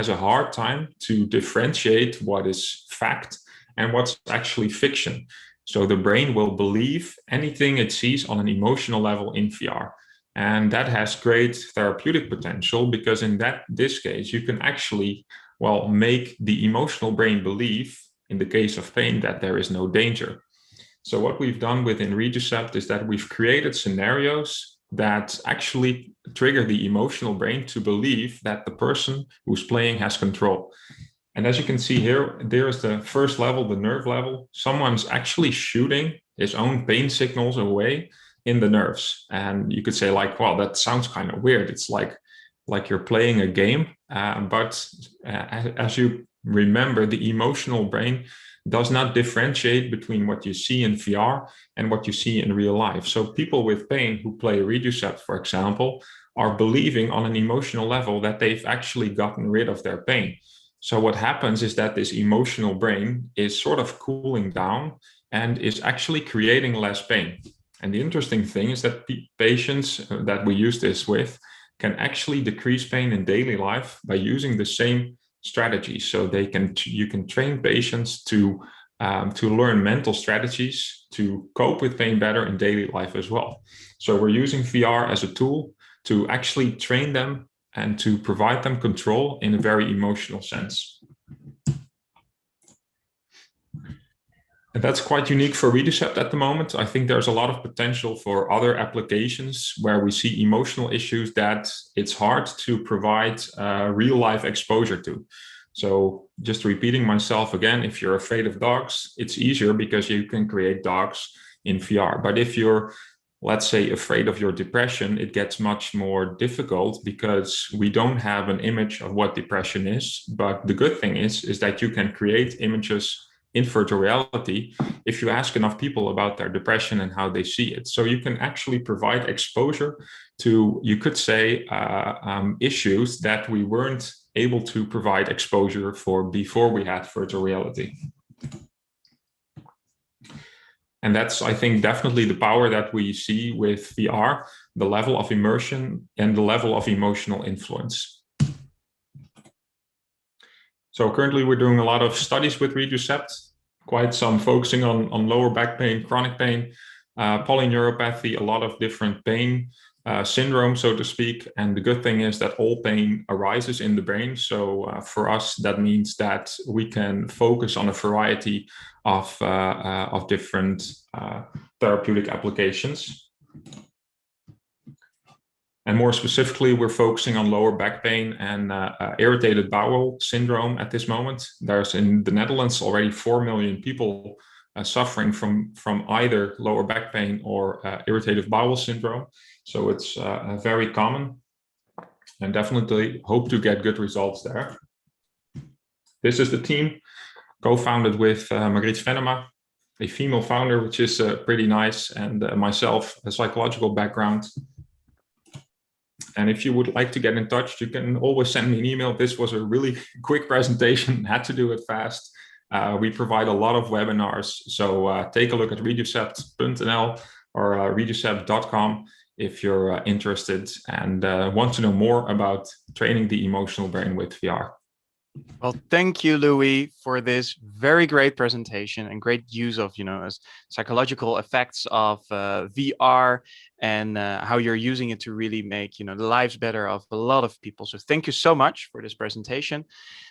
has a hard time to differentiate what is fact and what's actually fiction. So the brain will believe anything it sees on an emotional level in VR. And that has great therapeutic potential because in this case, you can actually, well, make the emotional brain believe, in the case of pain, that there is no danger. So what we've done within Reducept is that we've created scenarios that actually trigger the emotional brain to believe that the person who's playing has control. And as you can see here, there's the first level, the nerve level. Someone's actually shooting his own pain signals away in the nerves. And you could say like, well, that sounds kind of weird. It's like you're playing a game. But as you remember, the emotional brain does not differentiate between what you see in VR and what you see in real life. So people with pain who play Reducept, for example, are believing on an emotional level that they've actually gotten rid of their pain. So what happens is that this emotional brain is sort of cooling down and is actually creating less pain. And the interesting thing is that patients that we use this with can actually decrease pain in daily life by using the same strategies. So you can train patients to learn mental strategies to cope with pain better in daily life as well. So we're using VR as a tool to actually train them and to provide them control in a very emotional sense. And that's quite unique for Reducept at the moment. I think there's a lot of potential for other applications where we see emotional issues that it's hard to provide real life exposure to. So just repeating myself again, if you're afraid of dogs, it's easier because you can create dogs in VR. But if you're, let's say, afraid of your depression, it gets much more difficult because we don't have an image of what depression is. But the good thing is that you can create images in virtual reality if you ask enough people about their depression and how they see it. So you can actually provide exposure to, you could say, issues that we weren't able to provide exposure for before we had virtual reality. And that's, I think, definitely the power that we see with VR, the level of immersion and the level of emotional influence. So currently we're doing a lot of studies with Reducept, quite some focusing on lower back pain, chronic pain, polyneuropathy, a lot of different pain syndromes, so to speak. And the good thing is that all pain arises in the brain. So for us, that means that we can focus on a variety of different therapeutic applications. And more specifically, we're focusing on lower back pain and irritated bowel syndrome at this moment. There's in the Netherlands already 4 million people suffering from either lower back pain or irritated bowel syndrome. So it's very common, and definitely hope to get good results there. This is the team, co-founded with Margriet Venema, a female founder, which is pretty nice, and myself, a psychological background. And if you would like to get in touch, you can always send me an email. This was a really quick presentation, had to do it fast. We provide a lot of webinars, so take a look at reducept.nl or reducept.com if you're interested and want to know more about training the emotional brain with VR. Well, thank you, Louis, for this very great presentation and great use of, psychological effects of VR and how you're using it to really make, the lives better of a lot of people. So thank you so much for this presentation.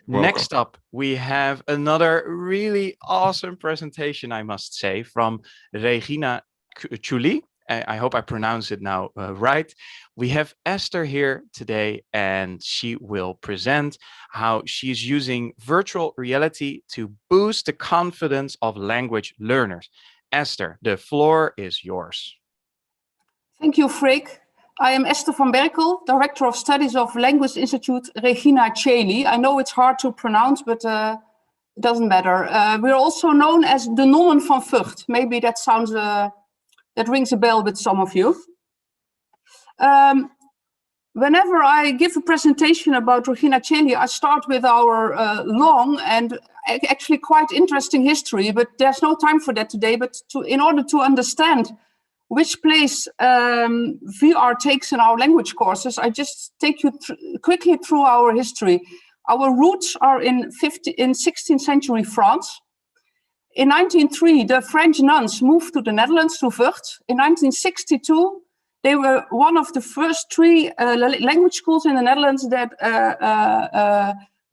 Welcome. Next up, we have another really awesome presentation, I must say, from Regina Ciuli. I hope I pronounced it now right. We have Esther here today, and she will present how she's using virtual reality to boost the confidence of language learners. Esther, the floor is yours. Thank you, Freek. I am Esther van Berkel, Director of Studies of Language Institute Regina Ciuli. I know it's hard to pronounce, but it doesn't matter. We're also known as the Nonnen van Vught. Maybe that sounds... that rings a bell with some of you. Whenever I give a presentation about Regina Ciuli, I start with our long and actually quite interesting history, but there's no time for that today. But in order to understand which place VR takes in our language courses, I just take you quickly through our history. Our roots are in 16th century France. In 1903, the French nuns moved to the Netherlands, to Vught. In 1962, they were one of the first 3 language schools in the Netherlands that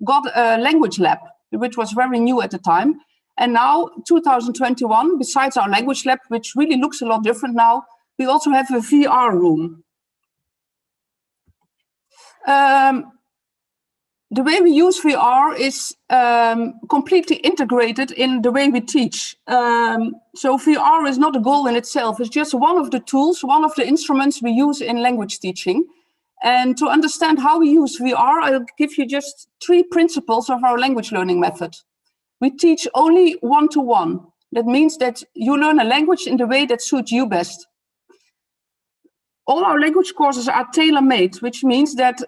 got a language lab, which was very new at the time. And now, 2021, besides our language lab, which really looks a lot different now, we also have a VR room. The way we use VR is completely integrated in the way we teach. So VR is not a goal in itself. It's just one of the tools, one of the instruments we use in language teaching. And to understand how we use VR, I'll give you just 3 principles of our language learning method. We teach only one-to-one. That means that you learn a language in the way that suits you best. All our language courses are tailor-made, which means that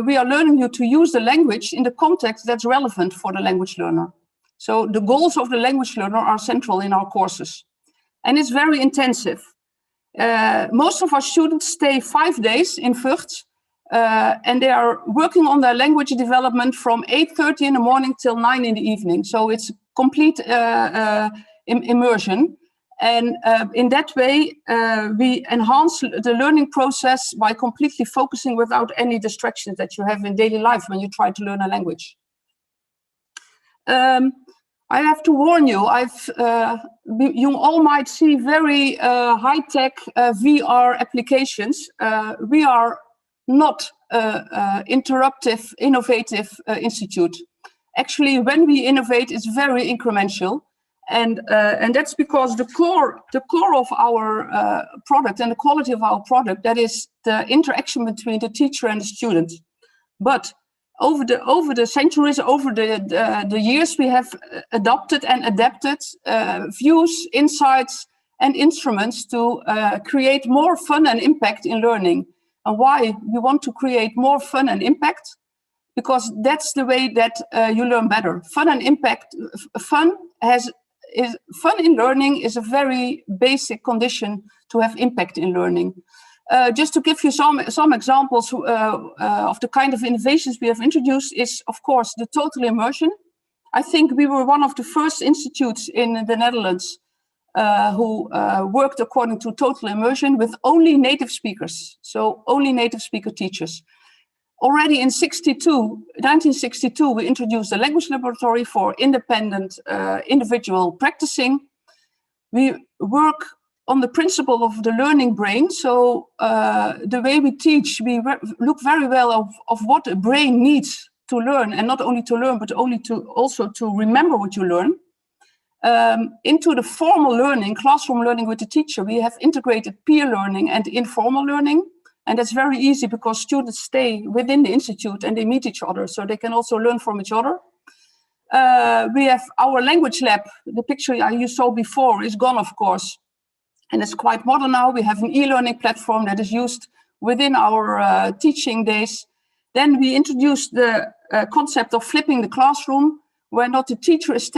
we are learning you to use the language in the context that's relevant for the language learner. So the goals of the language learner are central in our courses. And it's very intensive. Most of our students stay 5 days in Vught, and they are working on their language development from 8:30 in the morning till 9 in the evening. So it's complete immersion. And in that way, we enhance the learning process by completely focusing without any distractions that you have in daily life when you try to learn a language. I have to warn you, you all might see very high-tech VR applications. We are not interruptive, innovative institute. Actually, when we innovate, it's very incremental. And that's because the core of our product and the quality of our product, that is the interaction between the teacher and the student. But over the centuries, over the years, we have adopted and adapted views, insights, and instruments to create more fun and impact in learning. And why we want to create more fun and impact? Because that's the way that you learn better. Fun and impact. Fun in learning is a very basic condition to have impact in learning. Just to give you some examples of the kind of innovations we have introduced is, of course, the total immersion. I think we were one of the first institutes in the Netherlands who worked according to total immersion with only native speakers, so only native speaker teachers. Already in 1962, we introduced a language laboratory for independent individual practicing. We work on the principle of the learning brain. So the way we teach, we look very well of what a brain needs to learn, and not only to learn, but also to remember what you learn. Into the formal learning, classroom learning with the teacher, we have integrated peer learning and informal learning. And that's very easy because students stay within the institute and they meet each other, so they can also learn from each other. We have our language lab. The picture you saw before is gone, of course. And it's quite modern now. We have an e-learning platform that is used within our teaching days. Then we introduced the concept of flipping the classroom, where not the teacher is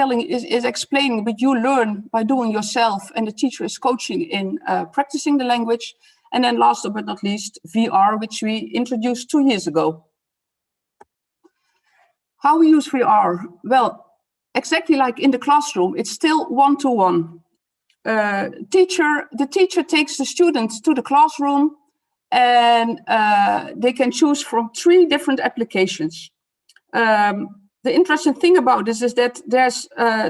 explaining, but you learn by doing yourself, and the teacher is coaching in practicing the language. And then last but not least, VR, which we introduced 2 years ago. How we use VR? Well, exactly like in the classroom, it's still one-to-one. The teacher takes the students to the classroom, and they can choose from 3 different applications. The interesting thing about this is that there's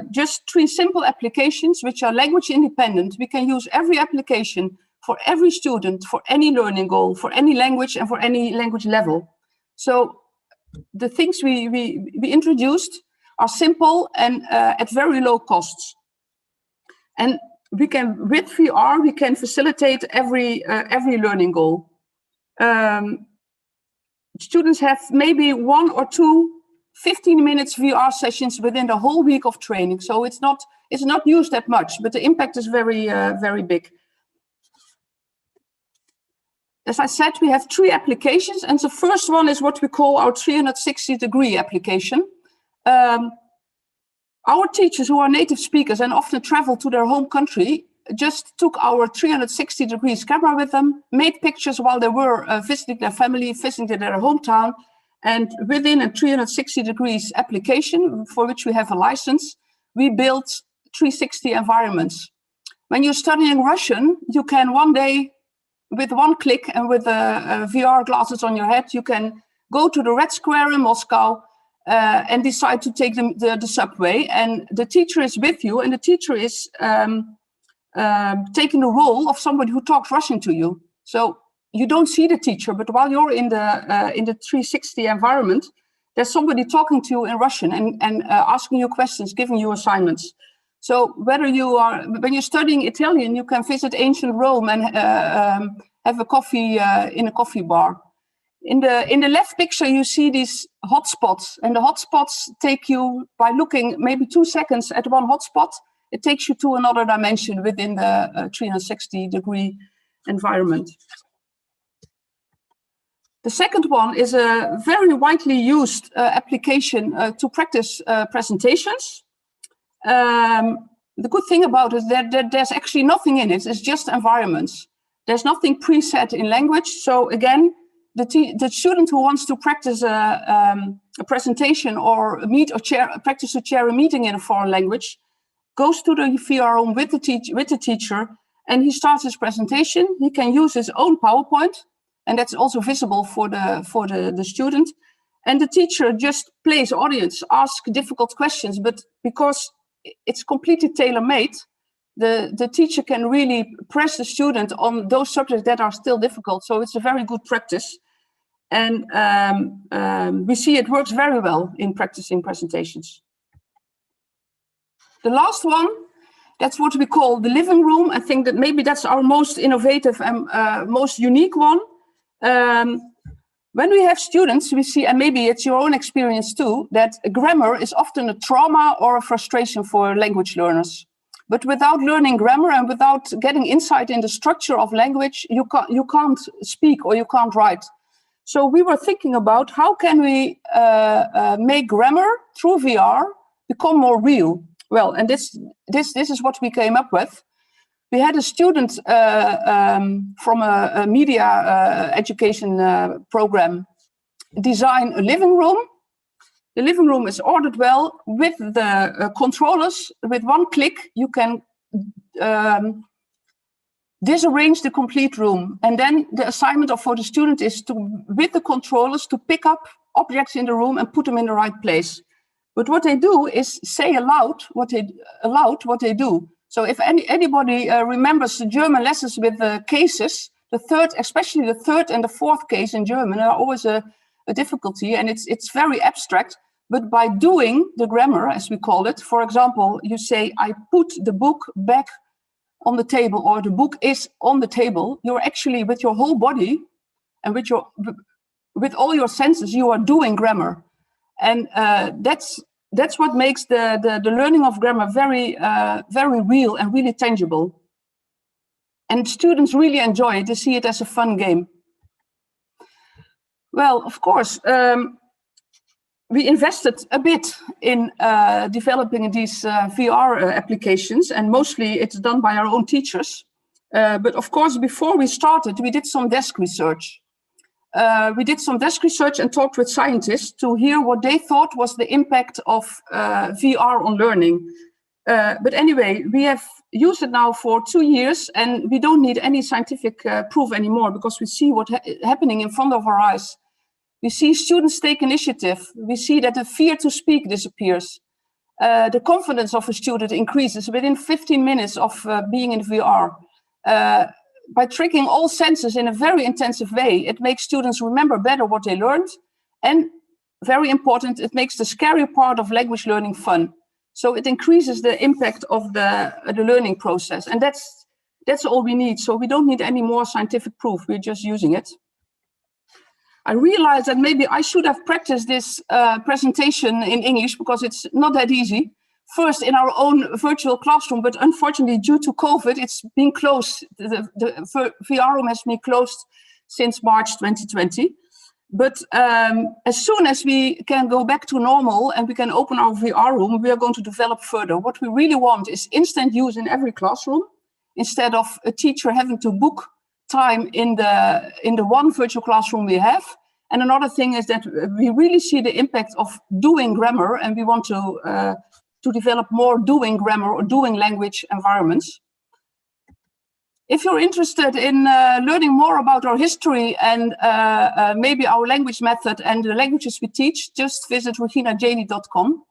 just 3 simple applications which are language independent. We can use every application for every student, for any learning goal, for any language, and for any language level. So the things we introduced are simple and at very low costs. And we can, with VR, we can facilitate every learning goal. Students have maybe 1 or 2 15 minutes VR sessions within the whole week of training. So it's not used that much, but the impact is very, very big. As I said, we have 3 applications, and the first one is what we call our 360-degree application. Our teachers who are native speakers and often travel to their home country just took our 360 degrees camera with them, made pictures while they were visiting their family, visiting their hometown, And within a 360 degrees application, for which we have a license, we built 360 environments. When you're studying Russian, you can one day, with one click and with VR glasses on your head, you can go to the Red Square in Moscow and decide to take the subway. And the teacher is with you, and the teacher is taking the role of somebody who talks Russian to you. So you don't see the teacher, but while you're in the 360 environment, there's somebody talking to you in Russian and asking you questions, giving you assignments. So when you're studying Italian, you can visit ancient Rome and have a coffee in a coffee bar. In the left picture, you see these hotspots, and the hotspots take you, by looking maybe 2 seconds at one hotspot, it takes you to another dimension within the 360-degree environment. The second one is a very widely used application to practice presentations. The good thing about it is that there's actually nothing in it. It's just environments. There's nothing preset in language. So again, the student who wants to practice a presentation or practice to chair a meeting in a foreign language goes to the VR room with the teacher, and he starts his presentation. He can use his own PowerPoint, and that's also visible for the student. And the teacher just plays audience, asks difficult questions, but because it's completely tailor-made, the teacher can really press the student on those subjects that are still difficult. So it's a very good practice. And we see it works very well in practicing presentations. The last one, that's what we call the living room. I think that maybe that's our most innovative and most unique one. When we have students, we see, and maybe it's your own experience too, that grammar is often a trauma or a frustration for language learners. But without learning grammar and without getting insight in the structure of language, you can't speak or you can't write. So we were thinking about how can we make grammar through VR become more real. Well, and this is what we came up with. We had a student from a media education program design a living room. The living room is ordered well with the controllers. With one click, you can disarrange the complete room. And then the assignment for the student is to, with the controllers, to pick up objects in the room and put them in the right place. But what they do is say aloud what they do. So if anybody remembers the German lessons with the cases, especially the third and the fourth case in German are always a difficulty, and it's very abstract. But by doing the grammar, as we call it, for example, you say, I put the book back on the table, or the book is on the table. You're actually, with your whole body and with all your senses, you are doing grammar. And that's what makes the learning of grammar very, very real and really tangible. And students really enjoy it. They see it as a fun game. Well, of course, we invested a bit in developing these VR applications, and mostly it's done by our own teachers. But of course, before we started, we did some desk research. And talked with scientists to hear what they thought was the impact of VR on learning. But anyway, we have used it now for 2 years, and we don't need any scientific proof anymore, because we see what's happening in front of our eyes. We see students take initiative. We see that the fear to speak disappears. The confidence of a student increases within 15 minutes of being in VR. By tricking all senses in a very intensive way, it makes students remember better what they learned. And very important, it makes the scary part of language learning fun. So it increases the impact of the learning process. And that's all we need. So we don't need any more scientific proof. We're just using it. I realized that maybe I should have practiced this presentation in English, because it's not that easy. First in our own virtual classroom, but unfortunately due to COVID, it's been closed. The VR room has been closed since March 2020. But as soon as we can go back to normal and we can open our VR room, we are going to develop further. What we really want is instant use in every classroom, instead of a teacher having to book time in the one virtual classroom we have, And another thing is that we really see the impact of doing grammar, and we want to develop more doing grammar or doing language environments. If you're interested in learning more about our history and maybe our language method and the languages we teach, just visit reginajaylee.com.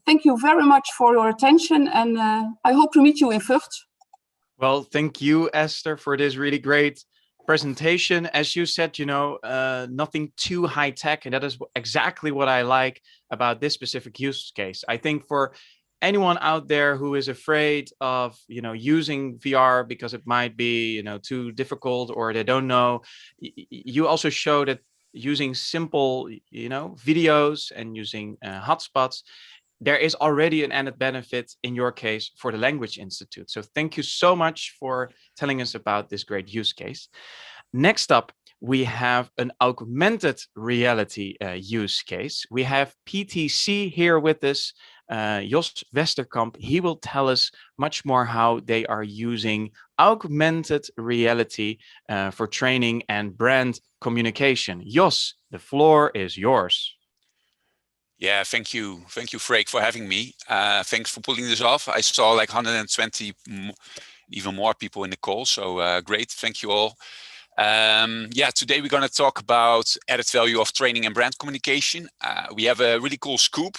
Thank you very much for your attention, and I hope to meet you in Vught. Well, thank you, Esther, for this really great presentation. As you said, you know, nothing too high tech, and that is exactly what I like about this specific use case. I think for anyone out there who is afraid of, you know, using VR because it might be, you know, too difficult or they don't know, you also show that using simple, you know, videos and using hotspots, there is already an added benefit in your case for the Language Institute. So thank you so much for telling us about this great use case. Next up, we have an augmented reality use case. We have PTC here with us, Jos Westerkamp. He will tell us much more how they are using augmented reality for training and brand communication. Jos, the floor is yours. Yeah, thank you, Freek, for having me. Thanks for pulling this off. I saw like 120, even more people in the call, so great. Thank you all. Yeah, today we're going to talk about added value of training and brand communication. We have a really cool scoop.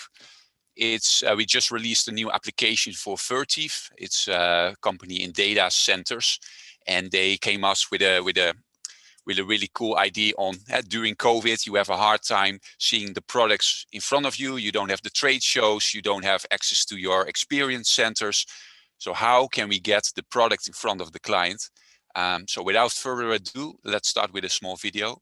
It's we just released a new application for Vertiv. It's a company in data centers, and they came us with a really cool idea on during COVID, you have a hard time seeing the products in front of you. You don't have the trade shows. You don't have access to your experience centers. So how can we get the product in front of the client? So without further ado, let's start with a small video.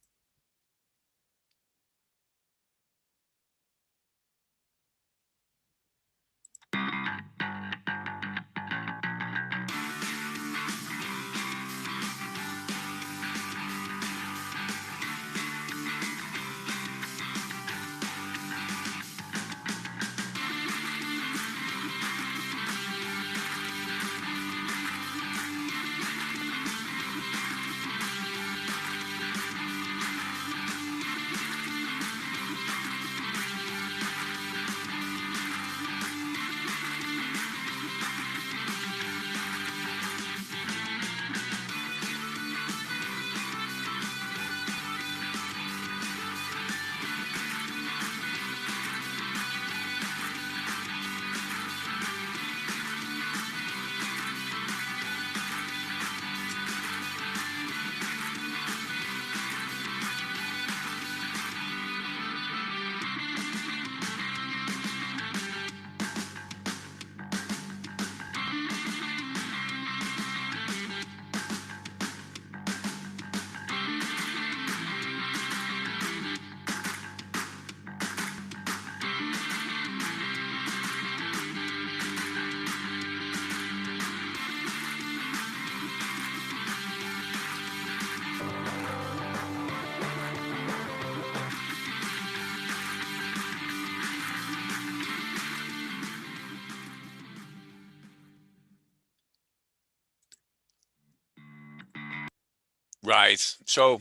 Right. So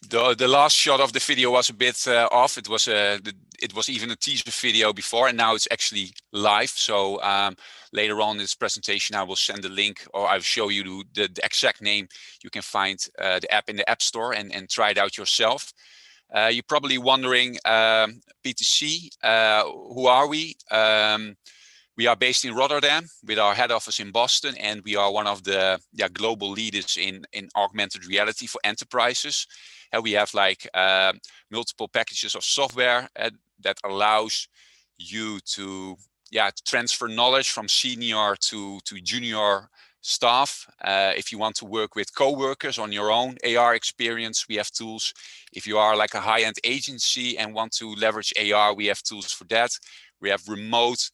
the last shot of the video was a bit off. It was even a teaser video before, and now it's actually live. So later on in this presentation, I will send a link, or I'll show you the exact name. You can find the app in the App Store and try it out yourself. You're probably wondering, PTC, who are we? We are based in Rotterdam with our head office in Boston, and we are one of the global leaders in augmented reality for enterprises. And we have like multiple packages of software that allows you to transfer knowledge from senior to junior staff. If you want to work with co-workers on your own AR experience, we have tools. If you are like a high-end agency and want to leverage AR, we have tools for that. We have remote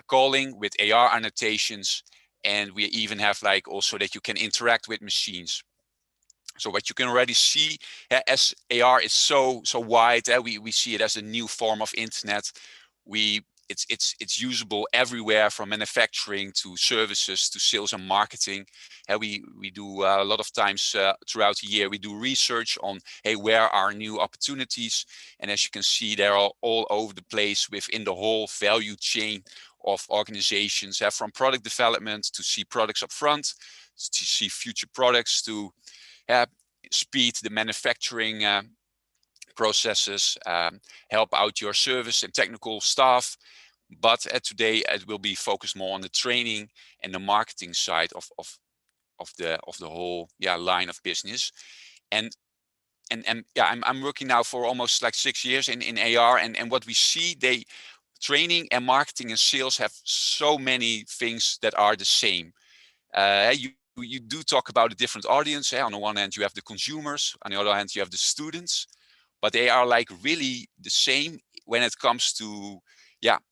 calling with AR annotations, and we even have like also that you can interact with machines. So what you can already see, as AR is so wide, we see it as a new form of internet. it's usable everywhere, from manufacturing to services to sales and marketing. And we do a lot of times throughout the year, we do research on, hey, where are new opportunities? And as you can see, they're all over the place within the whole value chain of organizations, from product development to see products up front, to see future products, to speed the manufacturing processes, help out your service and technical staff. But today it will be focused more on the training and the marketing side of the whole line of business. And yeah, I'm working now for almost like 6 years in AR, and what we see, training and marketing and sales have so many things that are the same. You do talk about a different audience. On the one hand, you have the consumers. On the other hand, you have the students. But they are like really the same when it comes to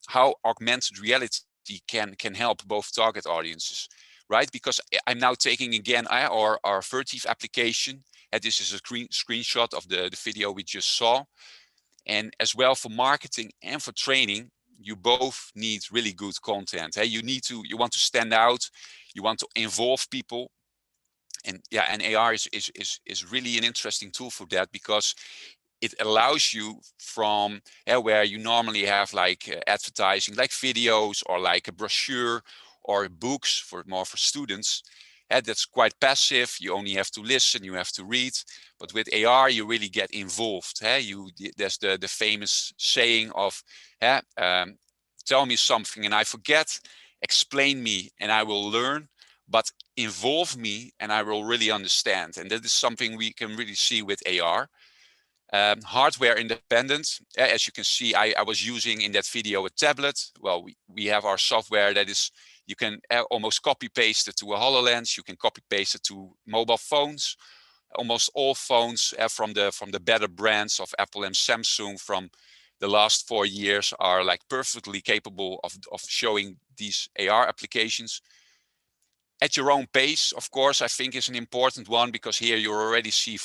how augmented reality can help both target audiences, right? Because I'm now taking again our Vertiv application. This is a screenshot of the video we just saw. And as well, for marketing and for training, you both need really good content. You want to stand out, you want to involve people. And and AR is really an interesting tool for that, because it allows you from where you normally have like advertising, like videos or like a brochure or books for students. That's quite passive. You only have to listen, you have to read. But with AR, you really get involved. There's the famous saying of, tell me something and I forget, explain me and I will learn, but involve me and I will really understand. And that is something we can really see with AR. Hardware independent. As you can see, I was using in that video a tablet. Well, we have our software that is, you can almost copy paste it to a HoloLens. You can copy paste it to mobile phones. Almost all phones from the better brands of Apple and Samsung from the last 4 years are like perfectly capable of showing these AR applications. At your own pace, of course, I think is an important one, because here you already see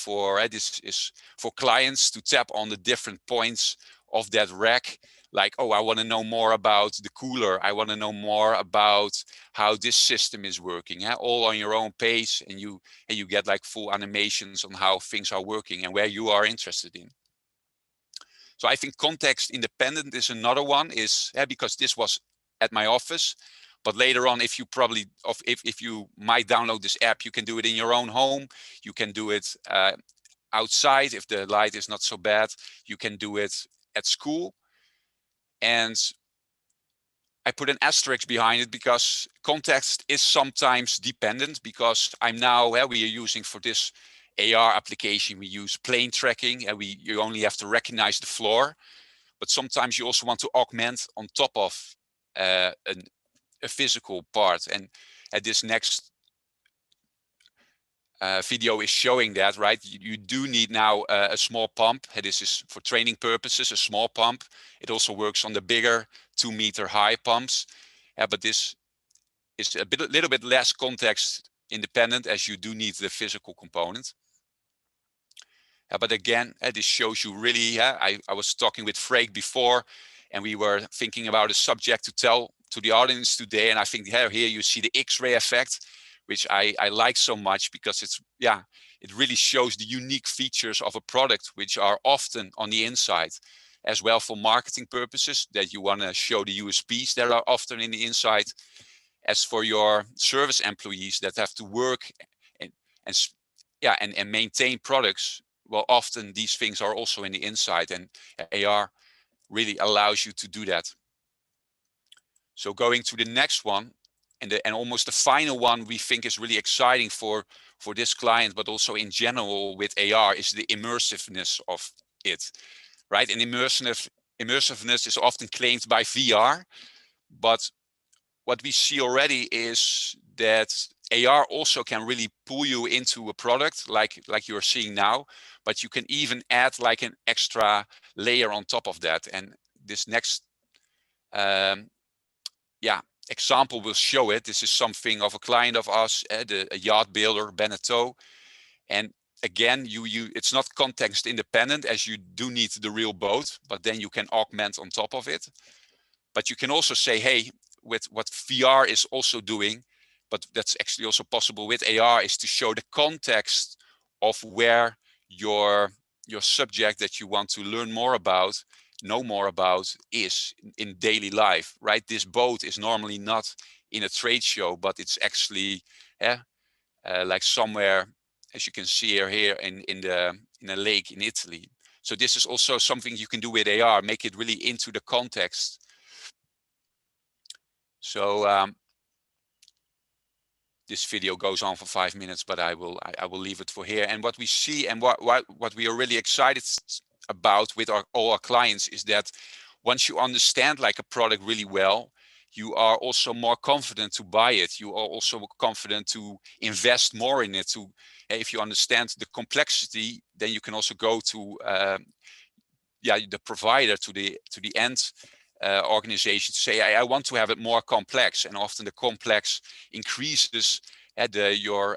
this is for clients to tap on the different points of that rack. Like, oh, I want to know more about the cooler. I want to know more about how this system is working. All on your own pace, and you get like full animations on how things are working and where you are interested in. So I think context independent is another one, because this was at my office. But later on, if you might download this app, you can do it in your own home. You can do it outside if the light is not so bad. You can do it at school. And I put an asterisk behind it because context is sometimes dependent, because I'm now, we are using for this AR application, we use plane tracking, and you only have to recognize the floor. But sometimes you also want to augment on top of a physical part, and this next video is showing that, right? You do need now a small pump. This is for training purposes, a small pump. It also works on the bigger 2-meter high pumps, but this is a little bit less context independent, as you do need the physical component. But again, this shows you really, I was talking with Freek before, and we were thinking about a subject to tell to the audience today. And I think here you see the X-ray effect, which I like so much, because it really shows the unique features of a product, which are often on the inside, as well for marketing purposes, that you want to show the USPs that are often in the inside, as for your service employees that have to work and maintain products. Well, often these things are also in the inside, and AR really allows you to do that. So going to the next one, and almost the final one we think is really exciting for this client, but also in general with AR, is the immersiveness of it, right? And immersiveness is often claimed by VR, but what we see already is that AR also can really pull you into a product like you're seeing now, but you can even add like an extra layer on top of that. And this next example will show it. This is something of a client of us, a yacht builder, Beneteau. And again, it's not context independent, as you do need the real boat, but then you can augment on top of it. But you can also say, hey, with what VR is also doing, but that's actually also possible with AR, is to show the context of where your subject that you want to learn more about, know more about, is in daily life, right? This boat is normally not in a trade show, but it's actually like somewhere, as you can see here in a lake in Italy. So this is also something you can do with AR, make it really into the context. So this video goes on for 5 minutes, but I will leave it for here. And what we see and what we are really excited about with all our clients is that once you understand like a product really well, you are also more confident to buy it. You are also confident to invest more in it. If you understand the complexity, then you can also go to the provider, to the end organization, to say, I want to have it more complex. And often the complex increases your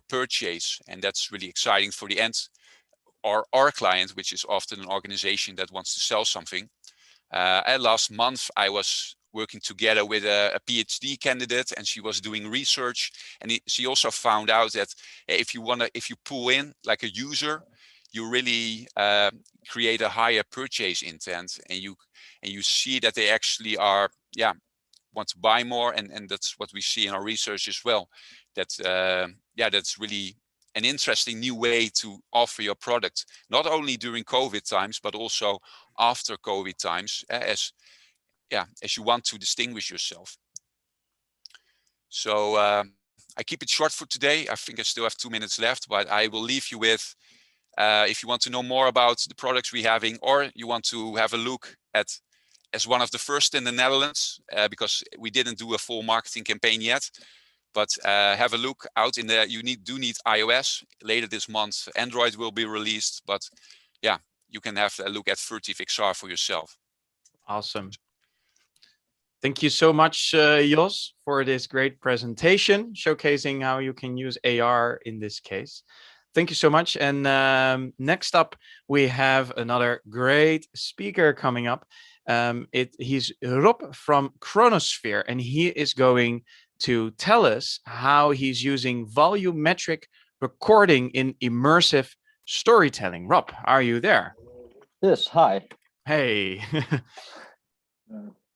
purchase, and that's really exciting for the end or our client, which is often an organization that wants to sell something. And last month I was working together with a PhD candidate, and she was doing research, and she also found out that if you pull in like a user, you really create a higher purchase intent, and you see that they actually are want to buy more, and that's what we see in our research as well. That's really an interesting new way to offer your product, not only during COVID times, but also after COVID times, as you want to distinguish yourself. So I keep it short for today. I think I still have 2 minutes left, but I will leave you with, if you want to know more about the products we're having, or you want to have a look at, as one of the first in the Netherlands, because we didn't do a full marketing campaign yet, but have a look out in there. You do need iOS. Later this month, Android will be released, but yeah, you can have a look at Furtive XR for yourself. Awesome. Thank you so much, Jos, for this great presentation, showcasing how you can use AR in this case. Thank you so much. And next up, we have another great speaker coming up. He's Rob from Chronosphere, and he is going to tell us how he's using volumetric recording in immersive storytelling. Rob, are you there? Yes, hi. Hey.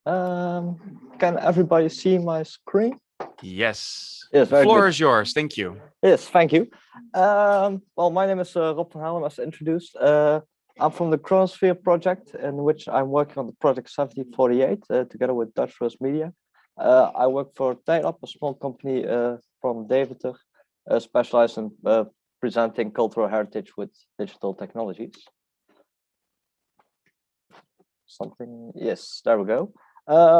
Can everybody see my screen? Yes. Yes, the floor is yours. Thank you. Yes, thank you. Well, my name is Rob van Halen, as introduced. I'm from the Chronosphere project, in which I'm working on the project 7048 together with Dutch Rose Media. I work for Tijdlab, a small company from Deventer, specialized in presenting cultural heritage with digital technologies. Yes, there we go.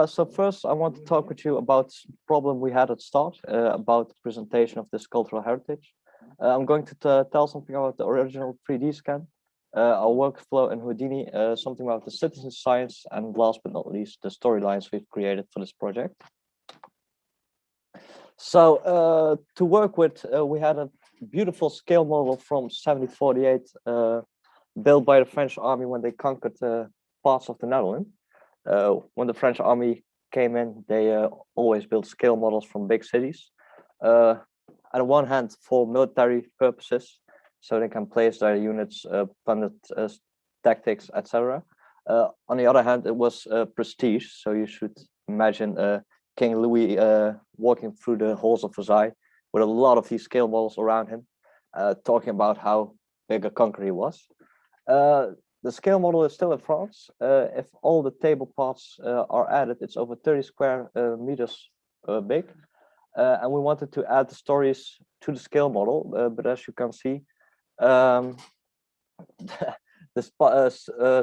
So first, I want to talk with you about the problem we had at start about the presentation of this cultural heritage. I'm going to tell something about the original 3D scan, our workflow in Houdini, something about the citizen science, and last but not least, the storylines we've created for this project. So to work with, we had a beautiful scale model from 7048 built by the French army when they conquered parts of the Netherlands. When the French army came in, they always built scale models from big cities. On the one hand, for military purposes, so they can place their units, plan tactics, etc. On the other hand, it was prestige. So you should imagine King Louis walking through the halls of Versailles with a lot of these scale models around him, talking about how big a conqueror he was. The scale model is still in France. If all the table parts are added, it's over 30 square meters big. And we wanted to add the stories to the scale model, but as you can see, the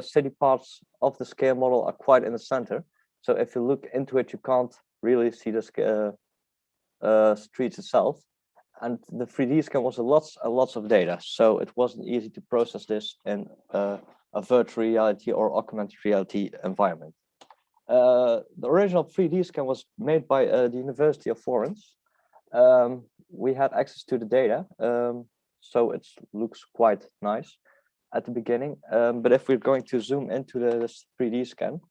city parts of the scale model are quite in the center. So if you look into it, you can't really see the streets itself. And the 3D scan was lots and lots of data, so it wasn't easy to process this in a virtual reality or augmented reality environment. The original 3D scan was made by the University of Florence. We had access to the data, so it looks quite nice at the beginning. But if we're going to zoom into this 3D scan,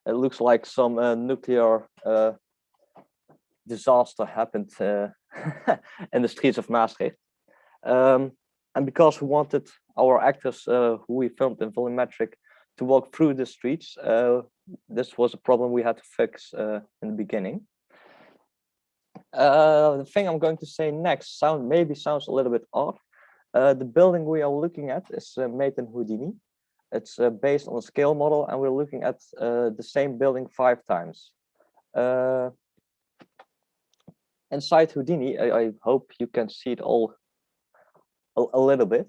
It looks like some nuclear disaster happened in the streets of Maastricht. And because we wanted our actors who we filmed in volumetric to walk through the streets, this was a problem we had to fix in the beginning. The thing I'm going to say next maybe sounds a little bit odd. The building we are looking at is made in Houdini. It's based on a scale model, and we're looking at the same building 5 times. Inside Houdini, I hope you can see it all a little bit.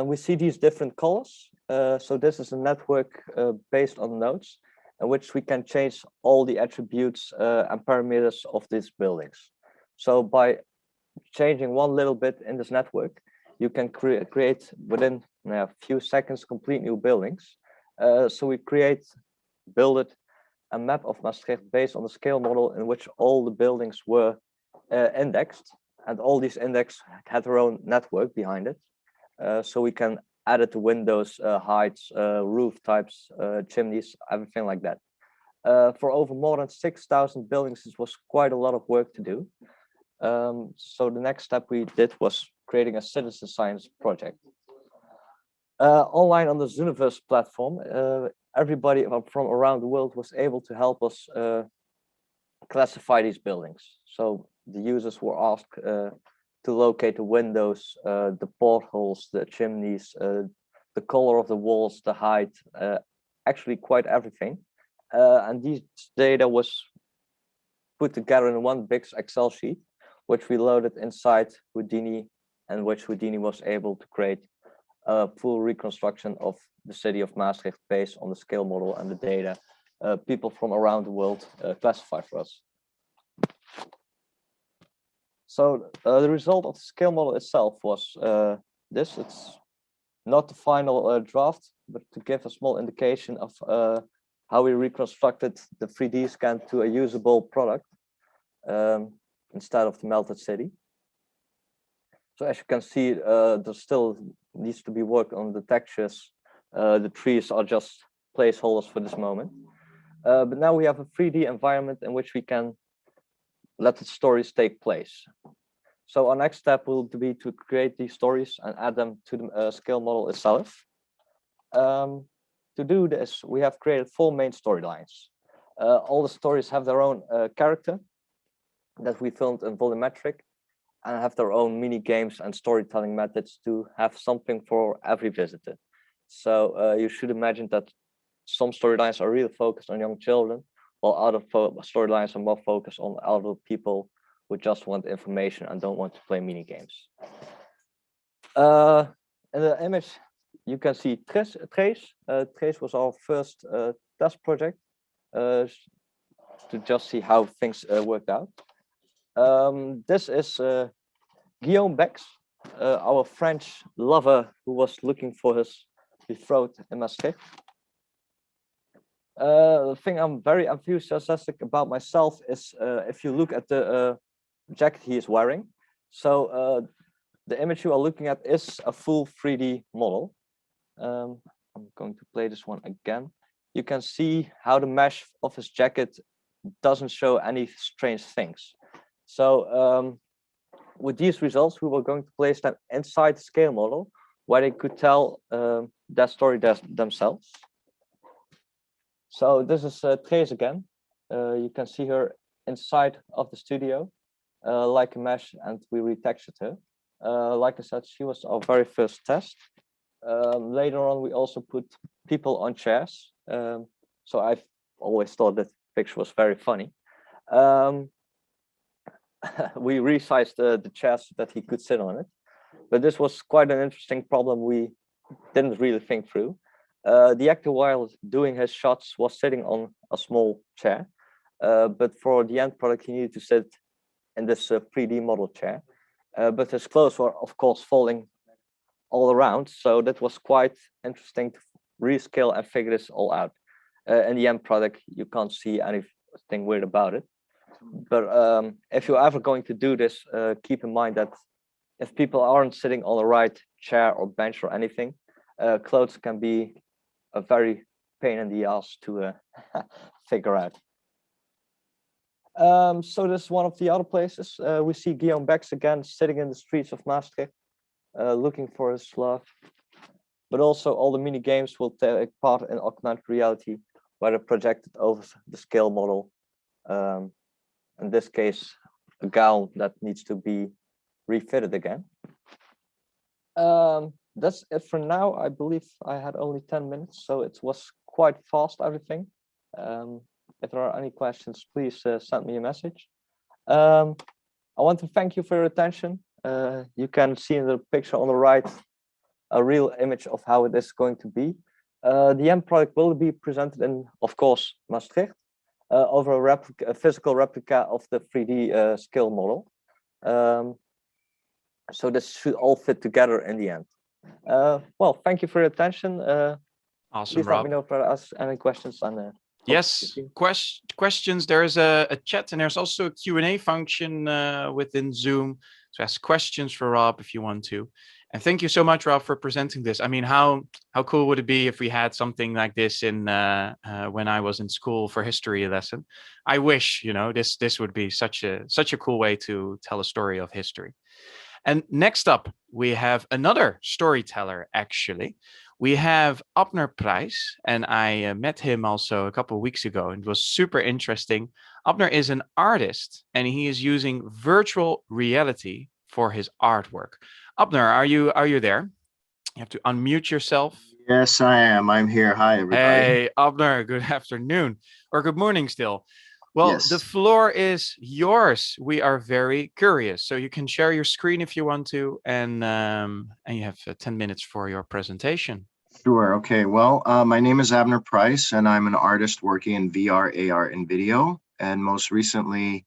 We see these different colors. So this is a network based on nodes, in which we can change all the attributes and parameters of these buildings. So by changing one little bit in this network, you can create within a few seconds complete new buildings. So we built a map of Maastricht based on the scale model in which all the buildings were indexed, and all these indexes had their own network behind it. So we can add it to windows, heights, roof types, chimneys, everything like that. For over more than 6,000 buildings, this was quite a lot of work to do. So the next step we did was creating a citizen science project. Online on the Zooniverse platform, everybody from around the world was able to help us classify these buildings. So the users were asked to locate the windows, the portholes, the chimneys, the color of the walls, the height, actually quite everything. And these data was put together in one big Excel sheet, which we loaded inside Houdini, and which Houdini was able to create a full reconstruction of the city of Maastricht based on the scale model and the data people from around the world classify for us. So the result of the scale model itself was this. It's not the final draft, but to give a small indication of how we reconstructed the 3D scan to a usable product instead of the melted city. So as you can see, there still needs to be work on the textures. The trees are just placeholders for this moment. But now we have a 3D environment in which we can let the stories take place. So our next step will be to create these stories and add them to the scale model itself. To do this, we have created 4 main storylines. All the stories have their own character that we filmed in volumetric, and have their own mini games and storytelling methods to have something for every visitor. So you should imagine that some storylines are really focused on young children, while other storylines are more focused on elder people who just want information and don't want to play mini games. In the image, you can see Trace. Trace was our first test project to just see how things worked out. This is Guillaume Bex, our French lover who was looking for his betrothed in Maastricht. The thing I'm very enthusiastic about myself is if you look at the jacket he is wearing. So the image you are looking at is a full 3D model. I'm going to play this one again. You can see how the mesh of his jacket doesn't show any strange things. So with these results, we were going to place them inside the scale model where they could tell that story themselves. So this is Trace again. You can see her inside of the studio, like a mesh, and we retextured her. Like I said, she was our very first test. Later on, we also put people on chairs. So I've always thought that picture was very funny. We resized the chairs so that he could sit on it. But this was quite an interesting problem we didn't really think through. The actor, while doing his shots, was sitting on a small chair. But for the end product, he needed to sit in this 3D model chair. But his clothes were, of course, falling all around. So that was quite interesting to rescale and figure this all out. In the end product, you can't see anything weird about it. But if you're ever going to do this, keep in mind that if people aren't sitting on the right chair or bench or anything, clothes can be a very pain in the ass to figure out. So this is one of the other places. We see Guillaume Bex again sitting in the streets of Maastricht, looking for his love. But also all the mini games will take part in augmented reality, where they're projected over the scale model. In this case, a gown that needs to be refitted again. That's it for now. I believe I had only 10 minutes, so it was quite fast, everything. If there are any questions, please send me a message. I want to thank you for your attention. You can see in the picture on the right a real image of how it is going to be. The end product will be presented in, of course, Maastricht, over a physical replica of the 3D scale model. So this should all fit together in the end. Well, thank you for your attention. Awesome, please Rob. let me know if there are any questions. And yes, questions. There is a chat and there's also a Q&A function within Zoom. So ask questions for Rob if you want to. And thank you so much, Rob, for presenting this. I mean, how cool would it be if we had something like this in when I was in school for history lesson? I wish, you know, this would be such a cool way to tell a story of history. And next up, we have another storyteller, actually. We have Abner Prijs, and I met him also a couple of weeks ago, and it was super interesting. Abner is an artist, and he is using virtual reality for his artwork. Abner, are you there? You have to unmute yourself. Yes, I am. I'm here. Hi, everybody. Hey, Abner, good afternoon, or good morning still. Well, Yes. The floor is yours. We are very curious. So you can share your screen if you want to, and you have 10 minutes for your presentation. Sure. Okay. Well, my name is Abner Prijs, and I'm an artist working in VR, AR, and video. And most recently,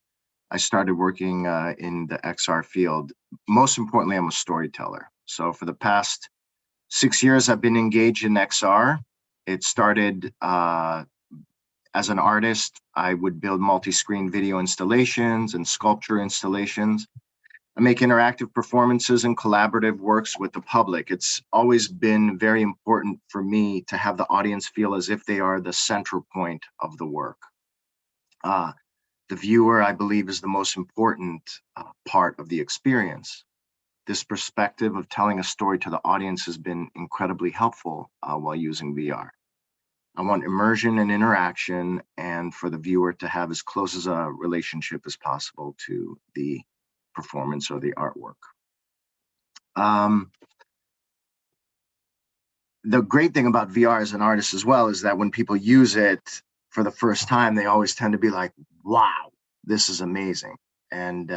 I started working in the XR field. Most importantly, I'm a storyteller. So for the past 6 years, I've been engaged in XR. It started as an artist. I would build multi-screen video installations and sculpture installations. I make interactive performances and collaborative works with the public. It's always been very important for me to have the audience feel as if they are the central point of the work. The viewer, I believe, is the most important part of the experience. This perspective of telling a story to the audience has been incredibly helpful while using VR. I want immersion and interaction, and for the viewer to have as close as a relationship as possible to the performance or the artwork. The great thing about VR as an artist as well is that when people use it for the first time, they always tend to be like, wow, this is amazing. And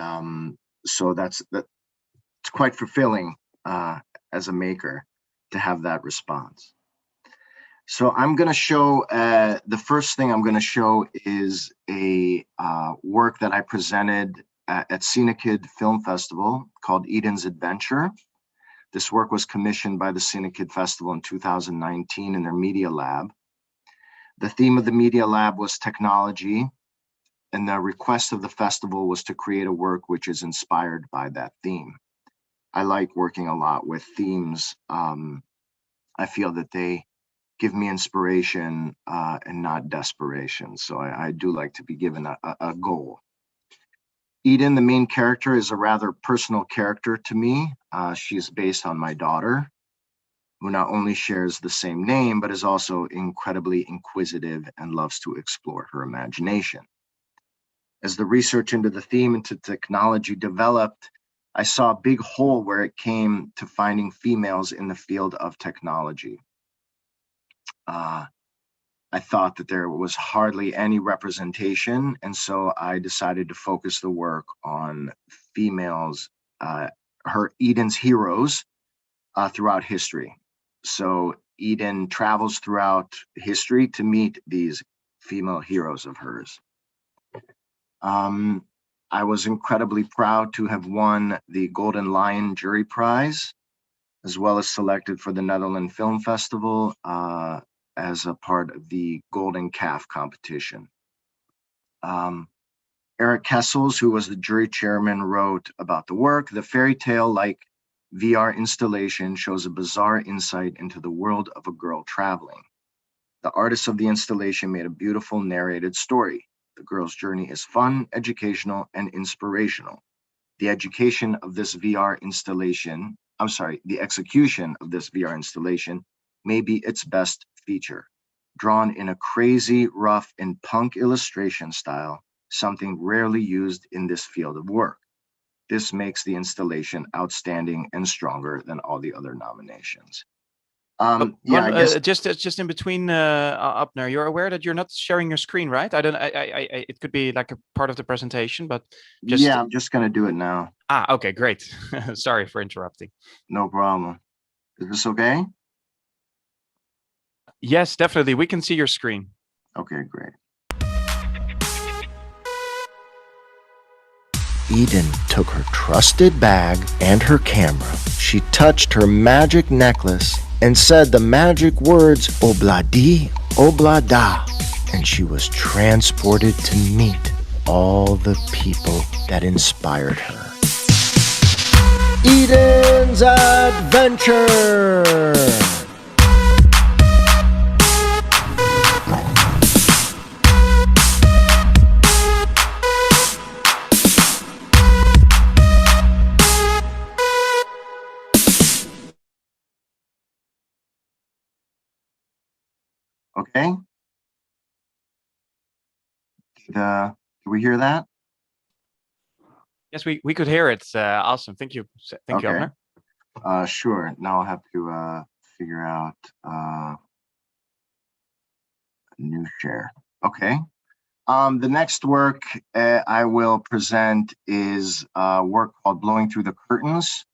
so it's quite fulfilling as a maker to have that response. So I'm going to show, the first thing I'm going to show is a work that I presented at Cinekid Film Festival called Eden's Adventure. This work was commissioned by the Cinekid Festival in 2019 in their Media Lab. The theme of the Media Lab was technology, and the request of the festival was to create a work which is inspired by that theme. I like working a lot with themes. I feel that they give me inspiration and not desperation. So I do like to be given a goal. Eden, the main character, is a rather personal character to me. She is based on my daughter, who not only shares the same name, but is also incredibly inquisitive and loves to explore her imagination. As the research into the theme and to technology developed, I saw a big hole where it came to finding females in the field of technology. I thought that there was hardly any representation, and so I decided to focus the work on females, Eden's heroes throughout history. So Eden travels throughout history to meet these female heroes of hers. I was incredibly proud to have won the Golden Lion Jury Prize, as well as selected for the Netherlands Film Festival as a part of the Golden Calf competition. Eric Kessels, who was the jury chairman, wrote about the work. The fairy tale-like VR installation shows a bizarre insight into the world of a girl traveling. The artists of the installation made a beautiful narrated story. The girl's journey is fun, educational, and inspirational. The execution of this VR installation may be its best feature. Drawn in a crazy, rough, and punk illustration style, something rarely used in this field of work. This makes the installation outstanding and stronger than all the other nominations. Just in between, Abner, you're aware that you're not sharing your screen, right? It could be like a part of the presentation, but just... Yeah, I'm just gonna do it now. Okay, great. Sorry for interrupting. No problem. Is this okay? Yes, definitely. We can see your screen. Okay, great. Eden took her trusted bag and her camera. She touched her magic necklace and said the magic words Obladi, Oblada, and she was transported to meet all the people that inspired her. Eden's Adventure! Okay. Did we hear that? Yes, we could hear it. Awesome. Thank you. Thank you, Abner. Sure. Now I'll have to figure out new share. Okay. The next work I will present is a work called Blowing Through the Curtains.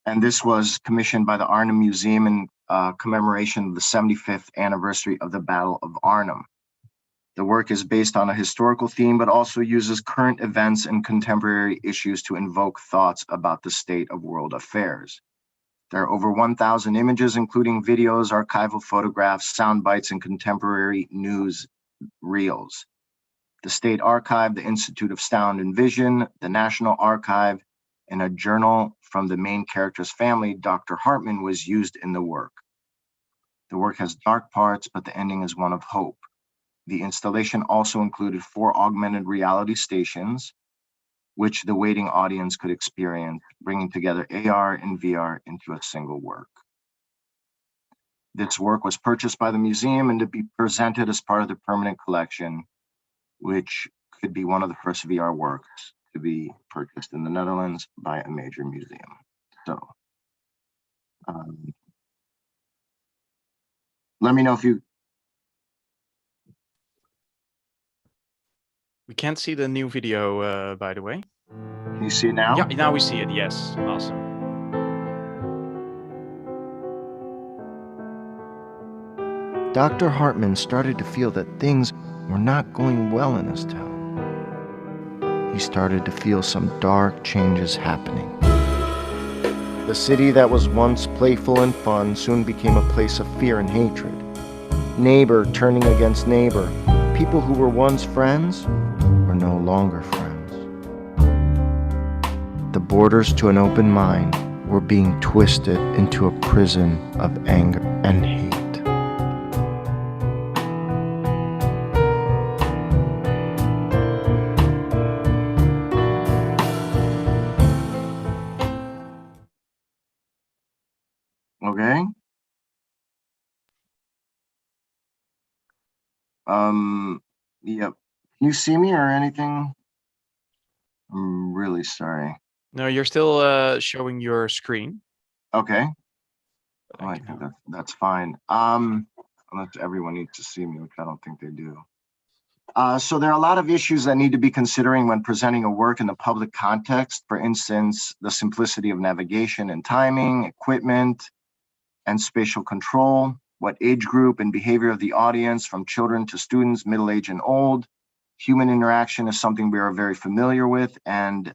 And this was commissioned by the Arnhem Museum in commemoration of the 75th anniversary of the Battle of Arnhem. The work is based on a historical theme, but also uses current events and contemporary issues to invoke thoughts about the state of world affairs. There are over 1,000 images, including videos, archival photographs, sound bites, and contemporary news reels. The State Archive, the Institute of Sound and Vision, the National Archive, and a journal from the main character's family, Dr. Hartman, was used in the work. The work has dark parts, but the ending is one of hope. The installation also included 4 augmented reality stations, which the waiting audience could experience, bringing together AR and VR into a single work. This work was purchased by the museum and to be presented as part of the permanent collection, which could be one of the first VR works to be purchased in the Netherlands by a major museum. So, let me know if you... We can't see the new video, by the way. Can you see it now? Yeah, now we see it. Yes, awesome. Dr. Hartman started to feel that things were not going well in his town. He started to feel some dark changes happening. The city that was once playful and fun soon became a place of fear and hatred. Neighbor turning against neighbor. People who were once friends were no longer friends. The borders to an open mind were being twisted into a prison of anger and hate. Okay. Yep. Can you see me or anything? I'm really sorry. No, you're still showing your screen. Okay. But I think that's fine. Unless everyone needs to see me, which I don't think they do. So there are a lot of issues that need to be considering when presenting a work in the public context. For instance, the simplicity of navigation and timing, equipment, and spatial control, what age group and behavior of the audience, from children to students, middle-aged and old. Human interaction is something we are very familiar with, and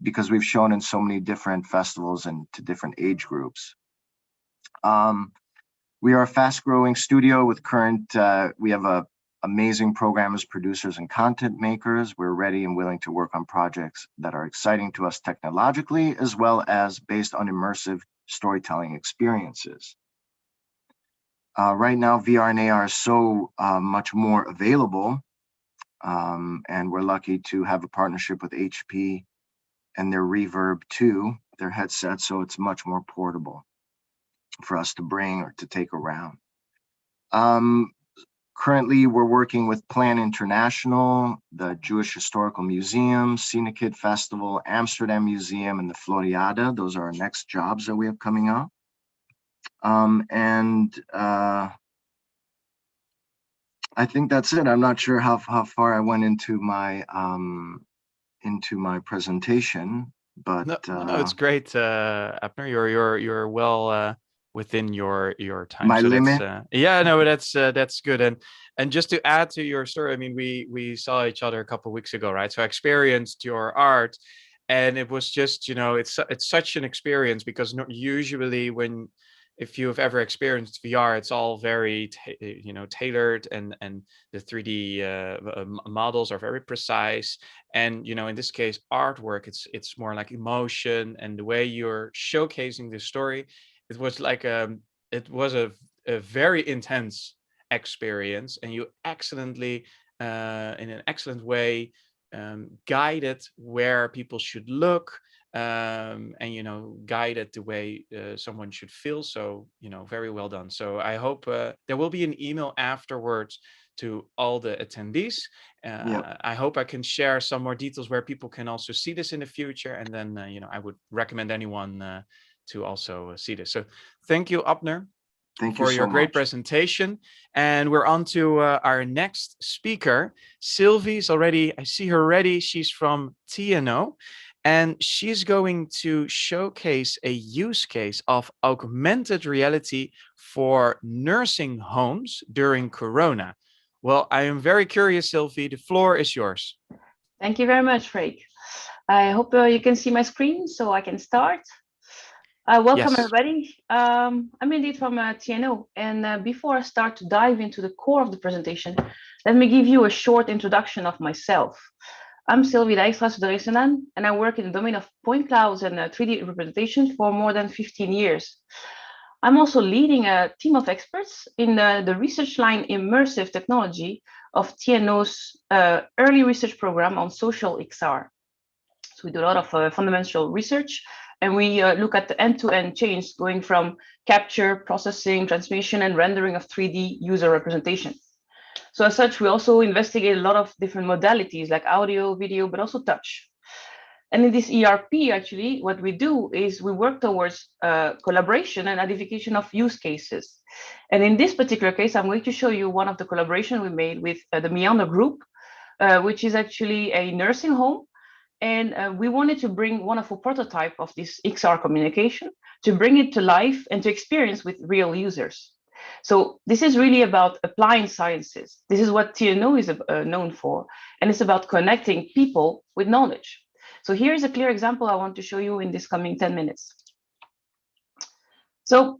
because we've shown in so many different festivals and to different age groups. We are a fast-growing studio with we have amazing programmers, producers, and content makers. We're ready and willing to work on projects that are exciting to us technologically, as well as based on immersive storytelling experiences. Right now, VR and AR are so much more available, and we're lucky to have a partnership with HP and their Reverb 2, their headset, so it's much more portable for us to bring or to take around. Currently, we're working with Plan International, the Jewish Historical Museum, Cinekid Festival, Amsterdam Museum, and the Floriade. Those are our next jobs that we have coming up. I think that's it. I'm not sure how far I went into my presentation, but no, it's great, Abner. You're well within your time. My limit. Yeah, no, that's good. And just to add to your story, I mean, we saw each other a couple of weeks ago, right? So I experienced your art, and it was just, it's such an experience, because usually if you've ever experienced VR, it's all very, tailored, and the 3D models are very precise. And, in this case, artwork, it's more like emotion, and the way you're showcasing the story, it was like, it was a very intense experience, and you excellently, in an excellent way, guided where people should look, and guided the way someone should feel. So very well done. So I hope there will be an email afterwards to all the attendees. I hope I can share some more details where people can also see this in the future, and then I would recommend anyone to also see this. So thank you, Abner. Thank you for your great presentation. And we're on to our next speaker. Sylvie's already, I see her ready. She's from TNO, and she's going to showcase a use case of augmented reality for nursing homes during Corona. Well, I am very curious, Sylvie. The floor is yours. Thank you very much, Freek. I hope you can see my screen so I can start. Welcome, everybody. I'm indeed from TNO, and before I start to dive into the core of the presentation, let me give you a short introduction of myself. I'm Sylvie Dijkstra-Sudaresanan, and I work in the domain of point clouds and 3D representation for more than 15 years. I'm also leading a team of experts in the research line Immersive Technology of TNO's early research program on social XR. So we do a lot of fundamental research, and we look at the end-to-end chains going from capture, processing, transmission, and rendering of 3D user representation. So as such, we also investigate a lot of different modalities like audio, video, but also touch. And in this ERP, actually, what we do is we work towards collaboration and identification of use cases. And in this particular case, I'm going to show you one of the collaboration we made with the Meander Group, which is actually a nursing home. And we wanted to bring one of a prototype of this XR communication to bring it to life and to experience with real users. So this is really about applying sciences. This is what TNO is known for, and it's about connecting people with knowledge. So here's a clear example I want to show you in this coming 10 minutes. So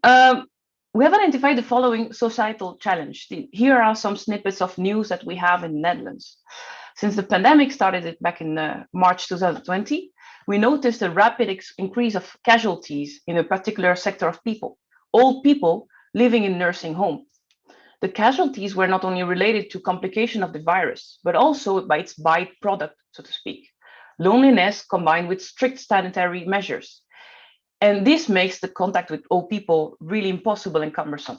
we have identified the following societal challenge. Here are some snippets of news that we have in the Netherlands. Since the pandemic started back in March 2020, we noticed a rapid increase of casualties in a particular sector of people, old people living in nursing homes. The casualties were not only related to complication of the virus, but also by its byproduct, so to speak, loneliness combined with strict sanitary measures. And this makes the contact with old people really impossible and cumbersome.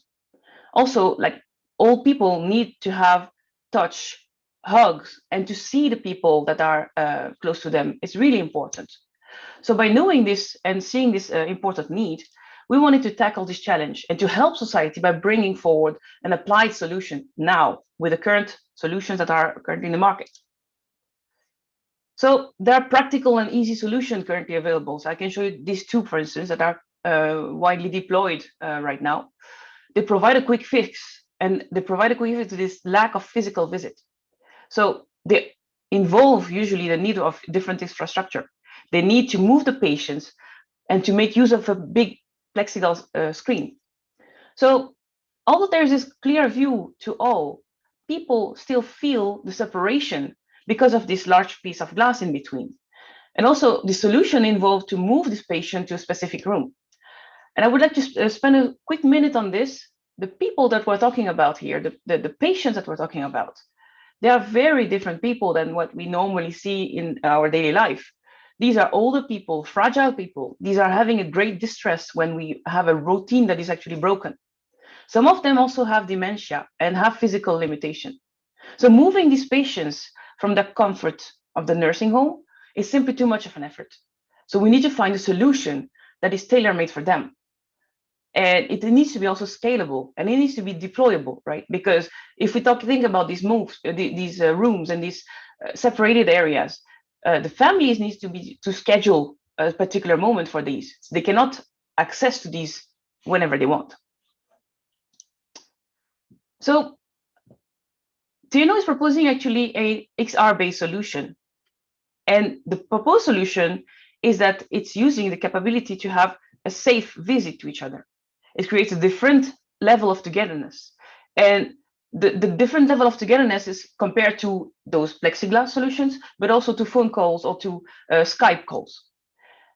Also, like old people need to have touch, hugs, and to see the people that are close to them is really important. So by knowing this and seeing this important need, we wanted to tackle this challenge and to help society by bringing forward an applied solution now with the current solutions that are currently in the market. So there are practical and easy solutions currently available. So I can show you these two, for instance, that are widely deployed right now. They provide a quick fix, and they provide a quick fix to this lack of physical visit. So they involve usually the need of different infrastructure. They need to move the patients and to make use of a big plexiglass screen. So although there's this clear view to all, people still feel the separation because of this large piece of glass in between. And also the solution involved to move this patient to a specific room. And I would like to spend a quick minute on this the people that we're talking about here, the patients that we're talking about, they are very different people than what we normally see in our daily life. These are older people, fragile people. These are having a great distress when we have a routine that is actually broken. Some of them also have dementia and have physical limitation. So moving these patients from the comfort of the nursing home is simply too much of an effort. So we need to find a solution that is tailor-made for them. And it needs to be also scalable, and it needs to be deployable, right? Because if we think about these moves, these rooms and these separated areas, the families need to schedule a particular moment for these. So they cannot access to these whenever they want. So TNO is proposing actually a XR-based solution. And the proposed solution is that it's using the capability to have a safe visit to each other. It creates a different level of togetherness. And the different level of togetherness is compared to those plexiglass solutions, but also to phone calls or to Skype calls.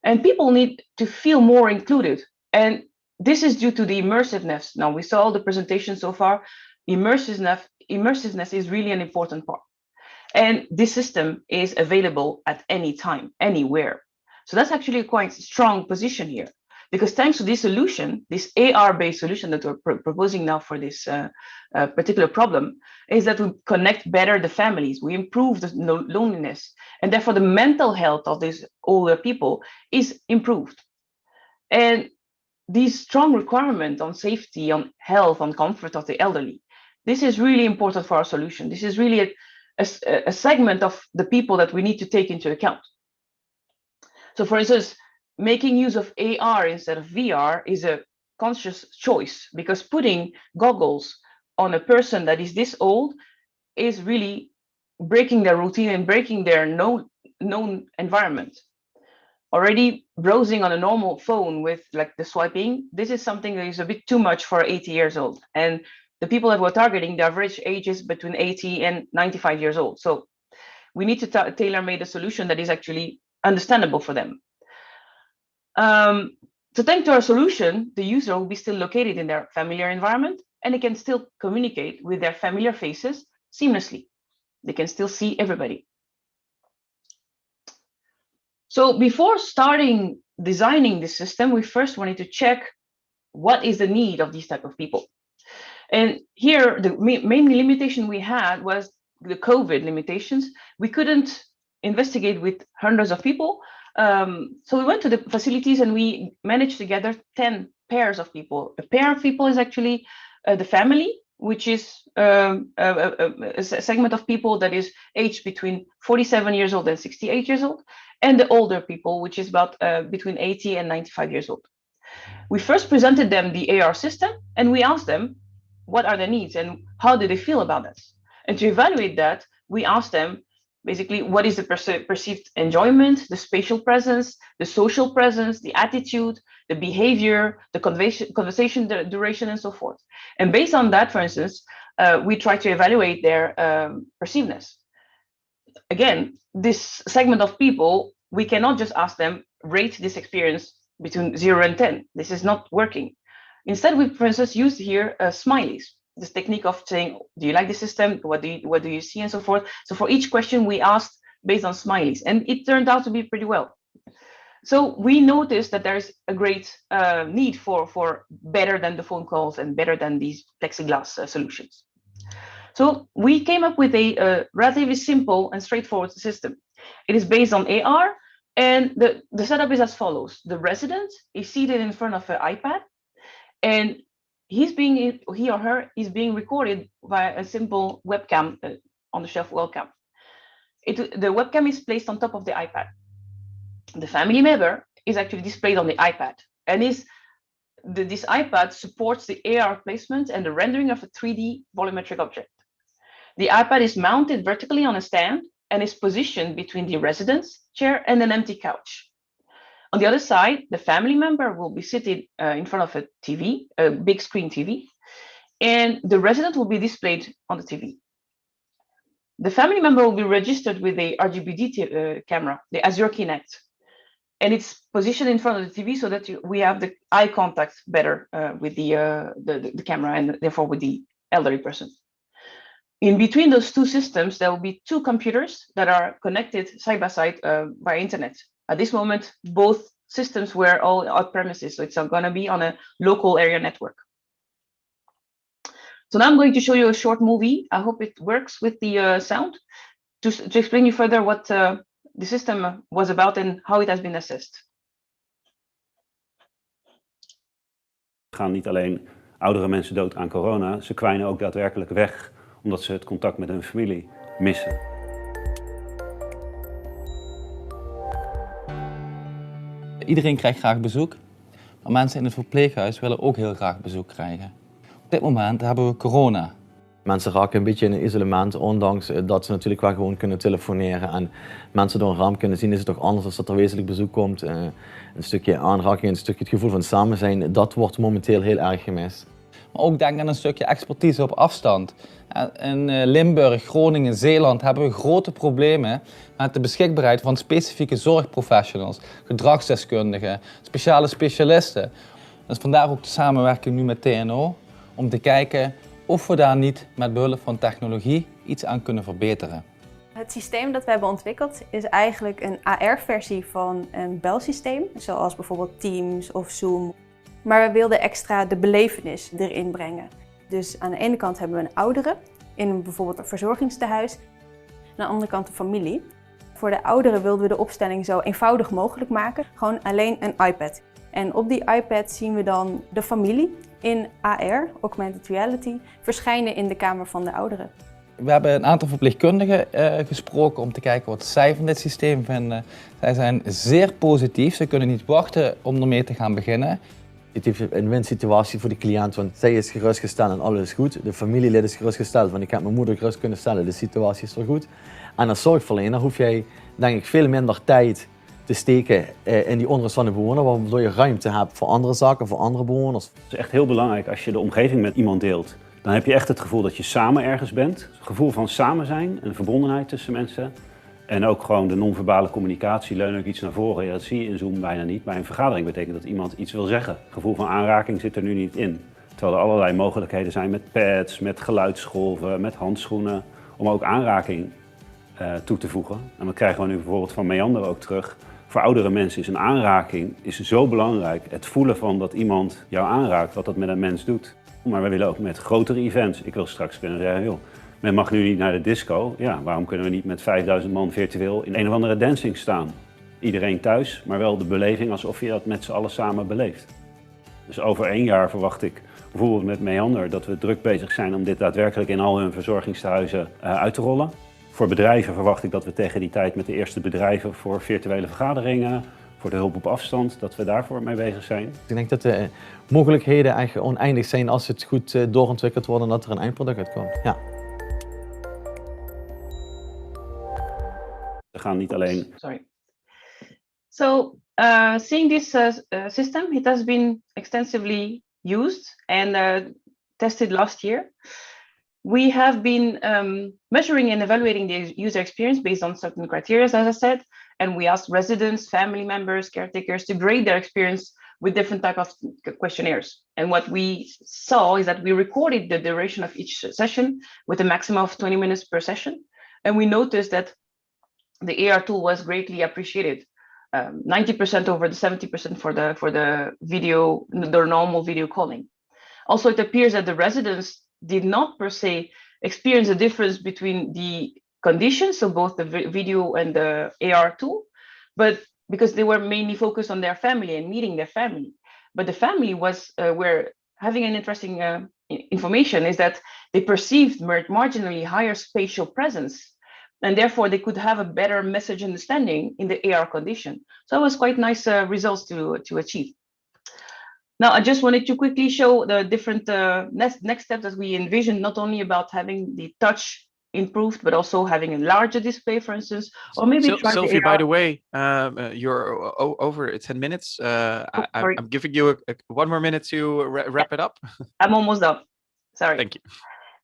And people need to feel more included. And this is due to the immersiveness. Now, we saw all the presentations so far. Immersiveness is really an important part. And this system is available at any time, anywhere. So that's actually a quite strong position here. Because thanks to this solution, this AR-based solution that we're proposing now for this particular problem, is that we connect better the families, we improve the loneliness, and therefore the mental health of these older people is improved. And these strong requirements on safety, on health, on comfort of the elderly, this is really important for our solution. This is really a segment of the people that we need to take into account. So for instance, making use of AR instead of VR is a conscious choice, because putting goggles on a person that is this old is really breaking their routine and breaking their known environment. Already browsing on a normal phone with like the swiping, this is something that is a bit too much for 80 years old. And the people that we're targeting, the average age is between 80 and 95 years old. So we need to tailor-made a solution that is actually understandable for them. So thanks to our solution, the user will be still located in their familiar environment, and they can still communicate with their familiar faces seamlessly. They can still see everybody. So before starting designing this system, we first wanted to check what is the need of these type of people. And here, the main limitation we had was the COVID limitations. We couldn't investigate with hundreds of people. So we went to the facilities and we managed to gather 10 pairs of people. A pair of people is actually the family, which is a segment of people that is aged between 47 years old and 68 years old, and the older people, which is about between 80 and 95 years old. We first presented them the AR system, and we asked them what are their needs and how do they feel about this. And to evaluate that, we asked them basically what is the perceived enjoyment, the spatial presence, the social presence, the attitude, the behavior, the conversation duration, and so forth. And based on that, for instance, we try to evaluate their perceivedness. Again, this segment of people, we cannot just ask them, rate this experience between 0 and 10. This is not working. Instead, we, for instance, use here smileys. This technique of saying, do you like the system? What do you see, and so forth. So for each question, we asked based on smileys, and it turned out to be pretty well. So we noticed that there's a great need for better than the phone calls and better than these plexiglass solutions. So we came up with a relatively simple and straightforward system. It is based on AR, and the setup is as follows. The resident is seated in front of an iPad, and he or her is being recorded via a simple webcam, on-the-shelf webcam. The webcam is placed on top of the iPad. The family member is actually displayed on the iPad, and this iPad supports the AR placement and the rendering of a 3D volumetric object. The iPad is mounted vertically on a stand and is positioned between the resident's chair and an empty couch. On the other side, the family member will be seated in front of a TV, a big screen TV, and the resident will be displayed on the TV. The family member will be registered with a RGBD camera, the Azure Kinect. and it's positioned in front of the TV so that we have the eye contact better with the camera and therefore with the elderly person. In between those two systems, there will be two computers that are connected side by side by internet. At this moment, both systems were all on premises, so it's going to be on a local area network. So now I'm going to show you a short movie. I hope it works with the sound to explain you further what the system was about and how it has been assessed. Gaan niet alleen oudere mensen dood aan corona, ze kwijnen ook daadwerkelijk weg omdat ze het contact met hun familie missen. Iedereen krijgt graag bezoek, maar mensen in het verpleeghuis willen ook heel graag bezoek krijgen. Op dit moment hebben we corona. Mensen raken een beetje in een isolement, ondanks dat ze natuurlijk wel gewoon kunnen telefoneren en mensen door een raam kunnen zien, is het toch anders als dat er wezenlijk bezoek komt. Een stukje aanraking, een stukje het gevoel van samen zijn, dat wordt momenteel heel erg gemist. Maar ook denk aan een stukje expertise op afstand. In Limburg, Groningen, Zeeland hebben we grote problemen met de beschikbaarheid van specifieke zorgprofessionals, gedragsdeskundigen, speciale specialisten. Dus vandaar ook de samenwerking nu met TNO om te kijken of we daar niet met behulp van technologie iets aan kunnen verbeteren. Het systeem dat we hebben ontwikkeld is eigenlijk een AR-versie van een belsysteem, zoals bijvoorbeeld Teams of Zoom. Maar we wilden extra de belevenis erin brengen. Dus aan de ene kant hebben we een oudere in bijvoorbeeld een verzorgingstehuis. Aan de andere kant de familie. Voor de ouderen wilden we de opstelling zo eenvoudig mogelijk maken. Gewoon alleen een iPad. En op die iPad zien we dan de familie in AR, Augmented Reality, verschijnen in de kamer van de ouderen. We hebben een aantal verpleegkundigen gesproken om te kijken wat zij van dit systeem vinden. Zij zijn zeer positief, ze kunnen niet wachten om ermee te gaan beginnen. Het heeft een win-situatie voor de cliënt, want zij is gerustgesteld en alles is goed. De familielid is gerustgesteld, want ik heb mijn moeder gerust kunnen stellen, de situatie is wel goed. En als zorgverlener hoef jij, denk ik, veel minder tijd te steken in die onrust van de bewoner, waardoor je ruimte hebt voor andere zaken, voor andere bewoners. Het is echt heel belangrijk als je de omgeving met iemand deelt. Dan heb je echt het gevoel dat je samen ergens bent. Het gevoel van samen zijn, een verbondenheid tussen mensen. En ook gewoon de non-verbale communicatie, leun ook iets naar voren. Ja, dat zie je in Zoom bijna niet. Bij een vergadering betekent dat iemand iets wil zeggen. Het gevoel van aanraking zit er nu niet in. Terwijl er allerlei mogelijkheden zijn met pads, met geluidsgolven, met handschoenen. Om ook aanraking toe te voegen. En dat krijgen we nu bijvoorbeeld van Meander ook terug. Voor oudere mensen is een aanraking zo belangrijk. Het voelen van dat iemand jou aanraakt, wat dat met een mens doet. Maar we willen ook met grotere events. Ik wil straks kunnen zeggen, joh, men mag nu niet naar de disco. Ja, waarom kunnen we niet met 5000 man virtueel in een of andere dancing staan? Iedereen thuis, maar wel de beleving alsof je dat met z'n allen samen beleeft. Dus over 1 jaar verwacht ik bijvoorbeeld met Meander dat we druk bezig zijn om dit daadwerkelijk in al hun verzorgingstehuizen uit te rollen. Voor bedrijven verwacht ik dat we tegen die tijd met de eerste bedrijven voor virtuele vergaderingen, voor de hulp op afstand, dat we daarvoor mee bezig zijn. Ik denk dat de mogelijkheden eigenlijk oneindig zijn als het goed doorontwikkeld wordt en dat er een eindproduct uitkomt. Ja. We gaan niet alleen. Sorry. So, seeing this system, it has been extensively used and tested last year. We have been measuring and evaluating the user experience based on certain criteria, as I said, and we asked residents, family members, caretakers to grade their experience with different type of questionnaires. And what we saw is that we recorded the duration of each session with a maximum of 20 minutes per session. And we noticed that the AR tool was greatly appreciated. 90% over the 70% for the video, the normal video calling. Also, it appears that the residents did not per se experience a difference between the conditions, so both the video and the AR tool, but because they were mainly focused on their family and meeting their family. But the family was were having an interesting information is that they perceived marginally higher spatial presence, and therefore they could have a better message understanding in the AR condition. So it was quite nice results to achieve. Now, I just wanted to quickly show the different next steps that we envision, not only about having the touch improved, but also having a larger display, for instance, or maybe Sylvie, by the way, you're over 10 minutes. I'm giving you one more minute to wrap it up. I'm almost done. Sorry. Thank you.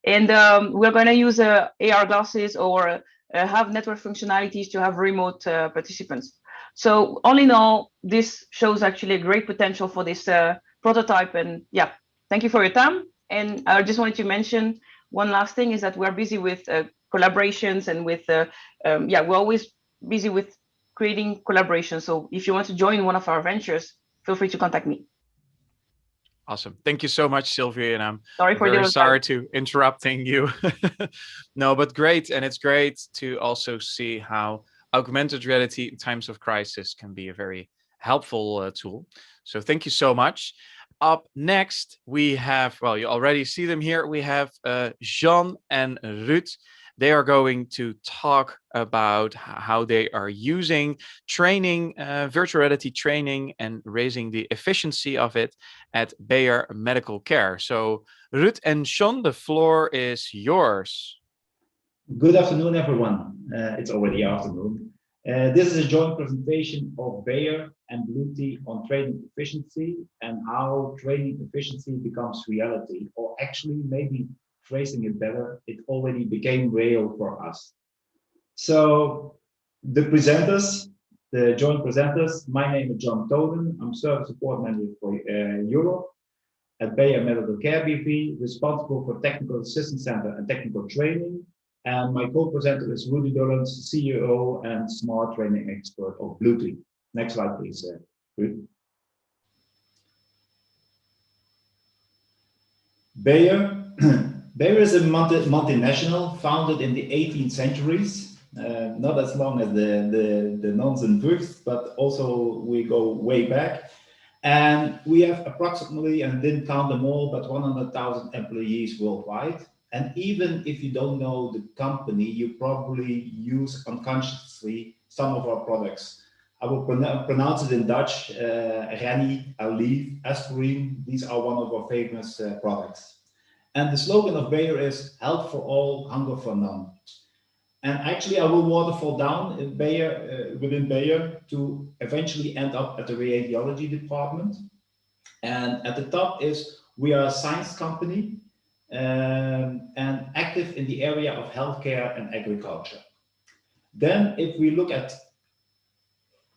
And we're going to use AR glasses or have network functionalities to have remote participants. So all in all, this shows actually a great potential for this prototype. And yeah, thank you for your time. And I just wanted to mention one last thing is that we're busy with collaborations and with, we're always busy with creating collaborations. So if you want to join one of our ventures, feel free to contact me. Awesome. Thank you so much, Sylvie. And I'm sorry to interrupting you. No, but great. And it's great to also see how augmented reality in times of crisis can be a very helpful tool. So thank you so much. Up next, we have, well, you already see them here. We have Jean and Ruud. They are going to talk about how they are using training, virtual reality training, and raising the efficiency of it at Bayer Medical Care. So Ruud and Jean, the floor is yours. Good afternoon, everyone. It's already afternoon. This is a joint presentation of Bayer and Bluetooth on training efficiency and how training efficiency becomes reality, or actually maybe phrasing it better, it already became real for us. So the presenters, the joint presenters, my name is John Toden. I'm Service Support Manager for Europe at Bayer Medical Care BV, responsible for Technical Assistance Center and Technical Training. And my co-presenter is Rudy Dullens, CEO and Smart Training Expert of Bluetooth. Next slide, please, Rudy. Bayer. Bayer is a multinational founded in the 18th centuries, not as long as the nuns and Vught, but also we go way back. And we have approximately, and didn't count them all, but 100,000 employees worldwide. And even if you don't know the company, you probably use unconsciously some of our products. I will pronounce it in Dutch, Rennie, Aleve, Aspirin. These are one of our famous products. And the slogan of Bayer is health for all, hunger for none. And actually I will waterfall down in Bayer, within Bayer to eventually end up at the radiology department. And at the top is we are a science company and active in the area of healthcare and agriculture. Then if we look at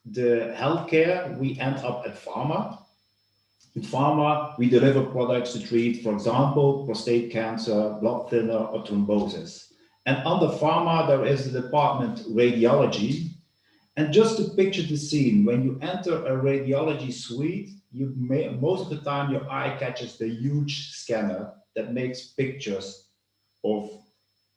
the healthcare, we end up at pharma. In pharma, we deliver products to treat, for example, prostate cancer, blood thinner, or thrombosis. And under pharma, there is the department radiology. And just to picture the scene, when you enter a radiology suite, most of the time your eye catches the huge scanner that makes pictures of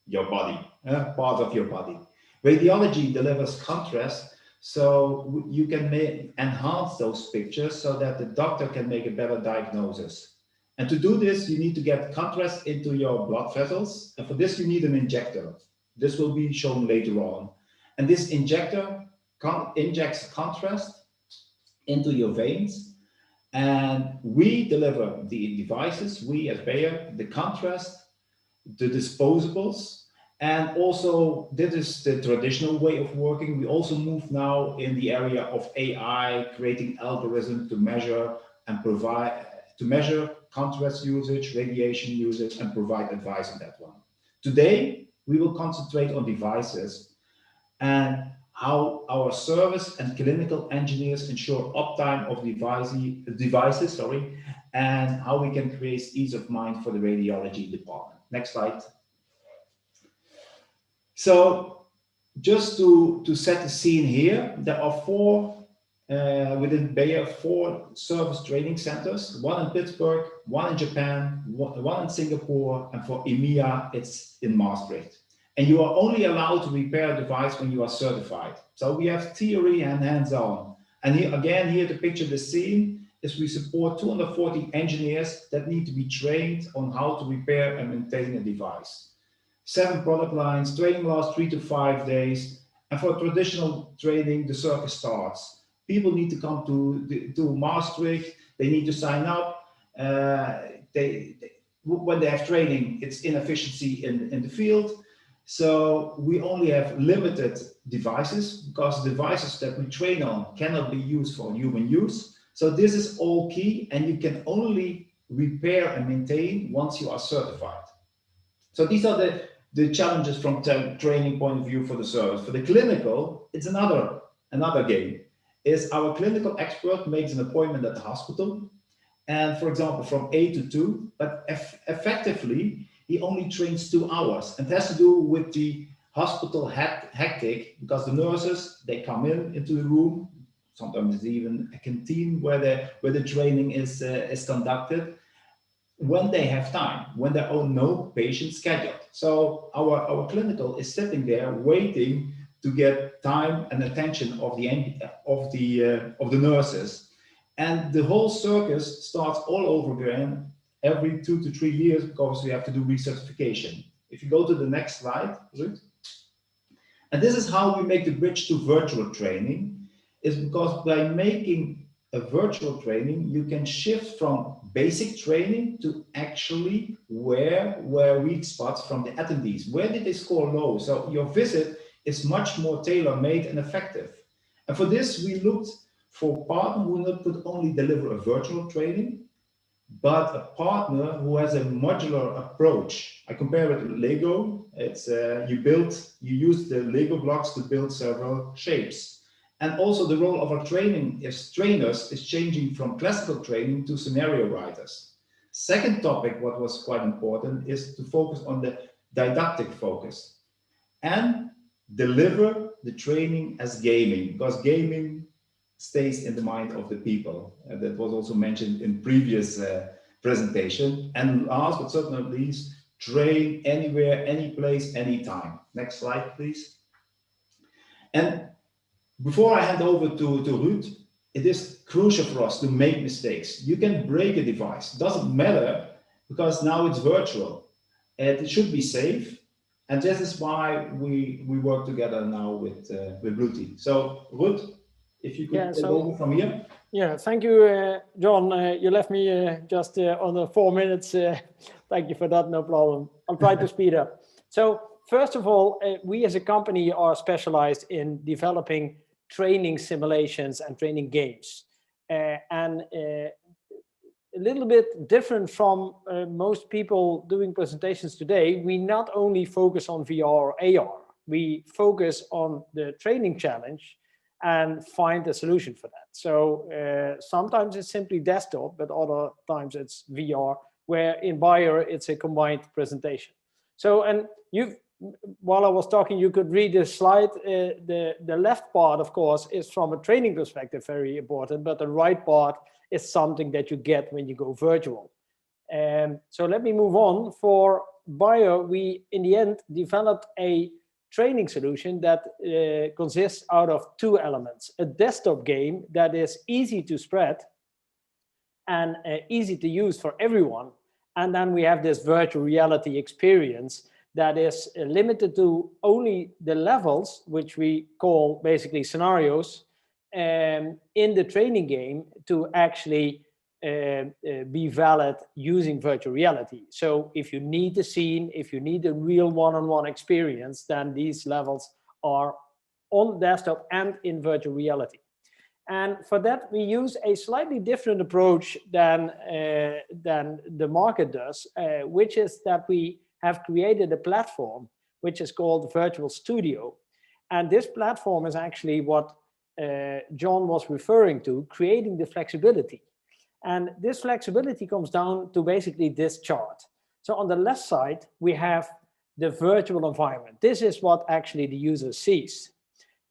your body, part of your body. Radiology delivers contrast, so you can enhance those pictures so that the doctor can make a better diagnosis. And to do this, you need to get contrast into your blood vessels. And for this, you need an injector. This will be shown later on. And this injector injects contrast into your veins. And we deliver the devices, we as Bayer, the contrast, the disposables, and also this is the traditional way of working. We also move now in the area of AI, creating algorithms to measure and provide, to measure contrast usage, radiation usage, and provide advice on that one. Today, we will concentrate on devices and how our service and clinical engineers ensure uptime of devices, and how we can create ease of mind for the radiology department. Next slide. So just to set the scene here, there are within Bayer, 4 service training centers, 1 in Pittsburgh, 1 in Japan, 1 in Singapore, and for EMEA, it's in Maastricht. And you are only allowed to repair a device when you are certified. So we have theory and hands-on. And here, again, here to picture the scene is we support 240 engineers that need to be trained on how to repair and maintain a device. 7 product lines, training lasts 3 to 5 days. And for traditional training, the circus starts. People need to come to Maastricht, they need to sign up. When they have training, it's inefficiency in the field. So we only have limited devices because the devices that we train on cannot be used for human use. So this is all key, and you can only repair and maintain once you are certified. So these are the challenges from training point of view for the service. For the clinical, it's another game. is our clinical expert makes an appointment at the hospital, and for example, from 8 to 2, but effectively, he only trains 2 hours, and it has to do with the hospital hectic, because the nurses, they come into the room, sometimes it's even a canteen where the training is conducted, when they have time, when there are no patients scheduled. So our clinical is sitting there waiting to get time and attention of the nurses, and the whole circus starts all over again every 2 to 3 years, because we have to do recertification. If you go to the next slide, Ruud. And this is how we make the bridge to virtual training, is because by making a virtual training, you can shift from basic training to actually where were weak spots from the attendees. Where did they score low? So your visit is much more tailor-made and effective. And for this, we looked for partners who not could only deliver a virtual training, but a partner who has a modular approach. I compare it with Lego. It's you use the Lego blocks to build several shapes. And also the role of our trainers is changing from classical training to scenario writers. Second topic, what was quite important, is to focus on the didactic focus and deliver the training as gaming, because gaming stays in the mind of the people. That was also mentioned in previous presentation. And last but certainly not least, train anywhere, any place, anytime. Next slide, please. And before I hand over to Ruud, it is crucial for us to make mistakes. You can break a device, doesn't matter, because now it's virtual. And it should be safe. And this is why we work together now with Bluetooth. So Ruud, if you could take over from here. Yeah, thank you, John. You left me just under 4 minutes. Thank you for that, no problem. I'll try to speed up. So first of all, we as a company are specialized in developing training simulations and training games. And a little bit different from most people doing presentations today, we not only focus on VR or AR, we focus on the training challenge and find a solution for that. So sometimes it's simply desktop, but other times it's VR, where in Bayer it's a combined presentation. So, and while I was talking, you could read this slide. The left part, of course, is from a training perspective very important, but the right part is something that you get when you go virtual. So let me move on. For Bayer, we in the end developed a training solution that consists out of 2 elements: a desktop game that is easy to spread and easy to use for everyone, and then we have this virtual reality experience that is limited to only the levels, which we call basically scenarios, in the training game to actually be valid using virtual reality. So if you need the scene, if you need a real one-on-one experience, then these levels are on desktop and in virtual reality. And for that, we use a slightly different approach than the market does, which is that we have created a platform which is called Virtual Studio. And this platform is actually what John was referring to, creating the flexibility. And this flexibility comes down to basically this chart. So on the left side, we have the virtual environment. This is what actually the user sees.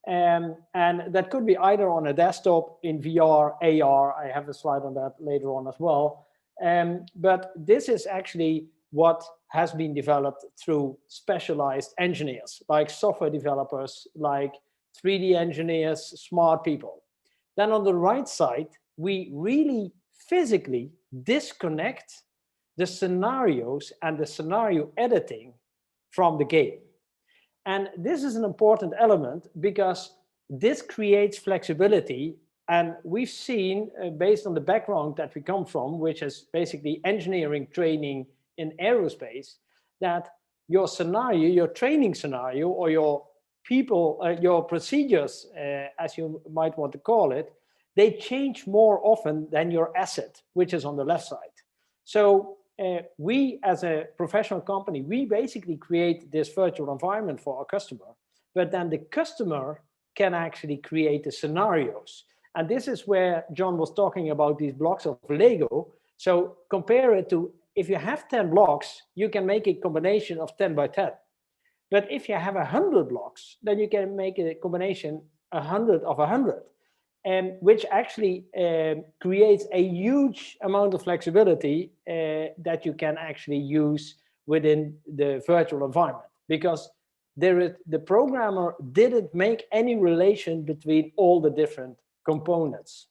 And that could be either on a desktop, in VR, AR. I have a slide on that later on as well. But this is actually what has been developed through specialized engineers, like software developers, like 3D engineers, smart people. Then on the right side, we really physically disconnect the scenarios and the scenario editing from the game. And this is an important element because this creates flexibility. And we've seen, based on the background that we come from, which is basically engineering training in aerospace, that your scenario, your training scenario, or your people, your procedures, as you might want to call it, they change more often than your asset, which is on the left side. So we, as a professional company, we basically create this virtual environment for our customer, but then the customer can actually create the scenarios. And this is where John was talking about these blocks of Lego. So compare it to, if you have 10 blocks, you can make a combination of 10 by 10. But if you have 100 blocks, then you can make a combination 100 of 100, which actually creates a huge amount of flexibility that you can actually use within the virtual environment, because the programmer didn't make any relation between all the different components.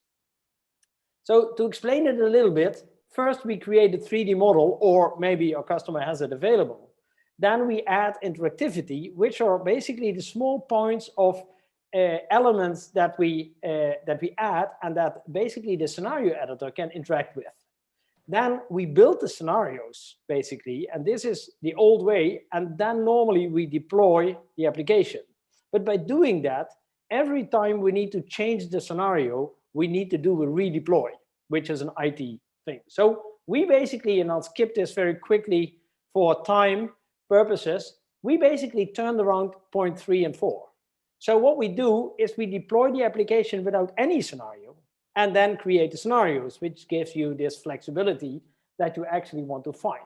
So to explain it a little bit, first we create a 3D model, or maybe our customer has it available. Then we add interactivity, which are basically the small points of elements that we add, and that basically the scenario editor can interact with. Then we build the scenarios, basically, and this is the old way, and then normally we deploy the application. But by doing that, every time we need to change the scenario, we need to do a redeploy, which is an IT thing. So we basically, and I'll skip this very quickly for time purposes, we basically turned around point 3 and 4. So what we do is we deploy the application without any scenario, and then create the scenarios, which gives you this flexibility that you actually want to find.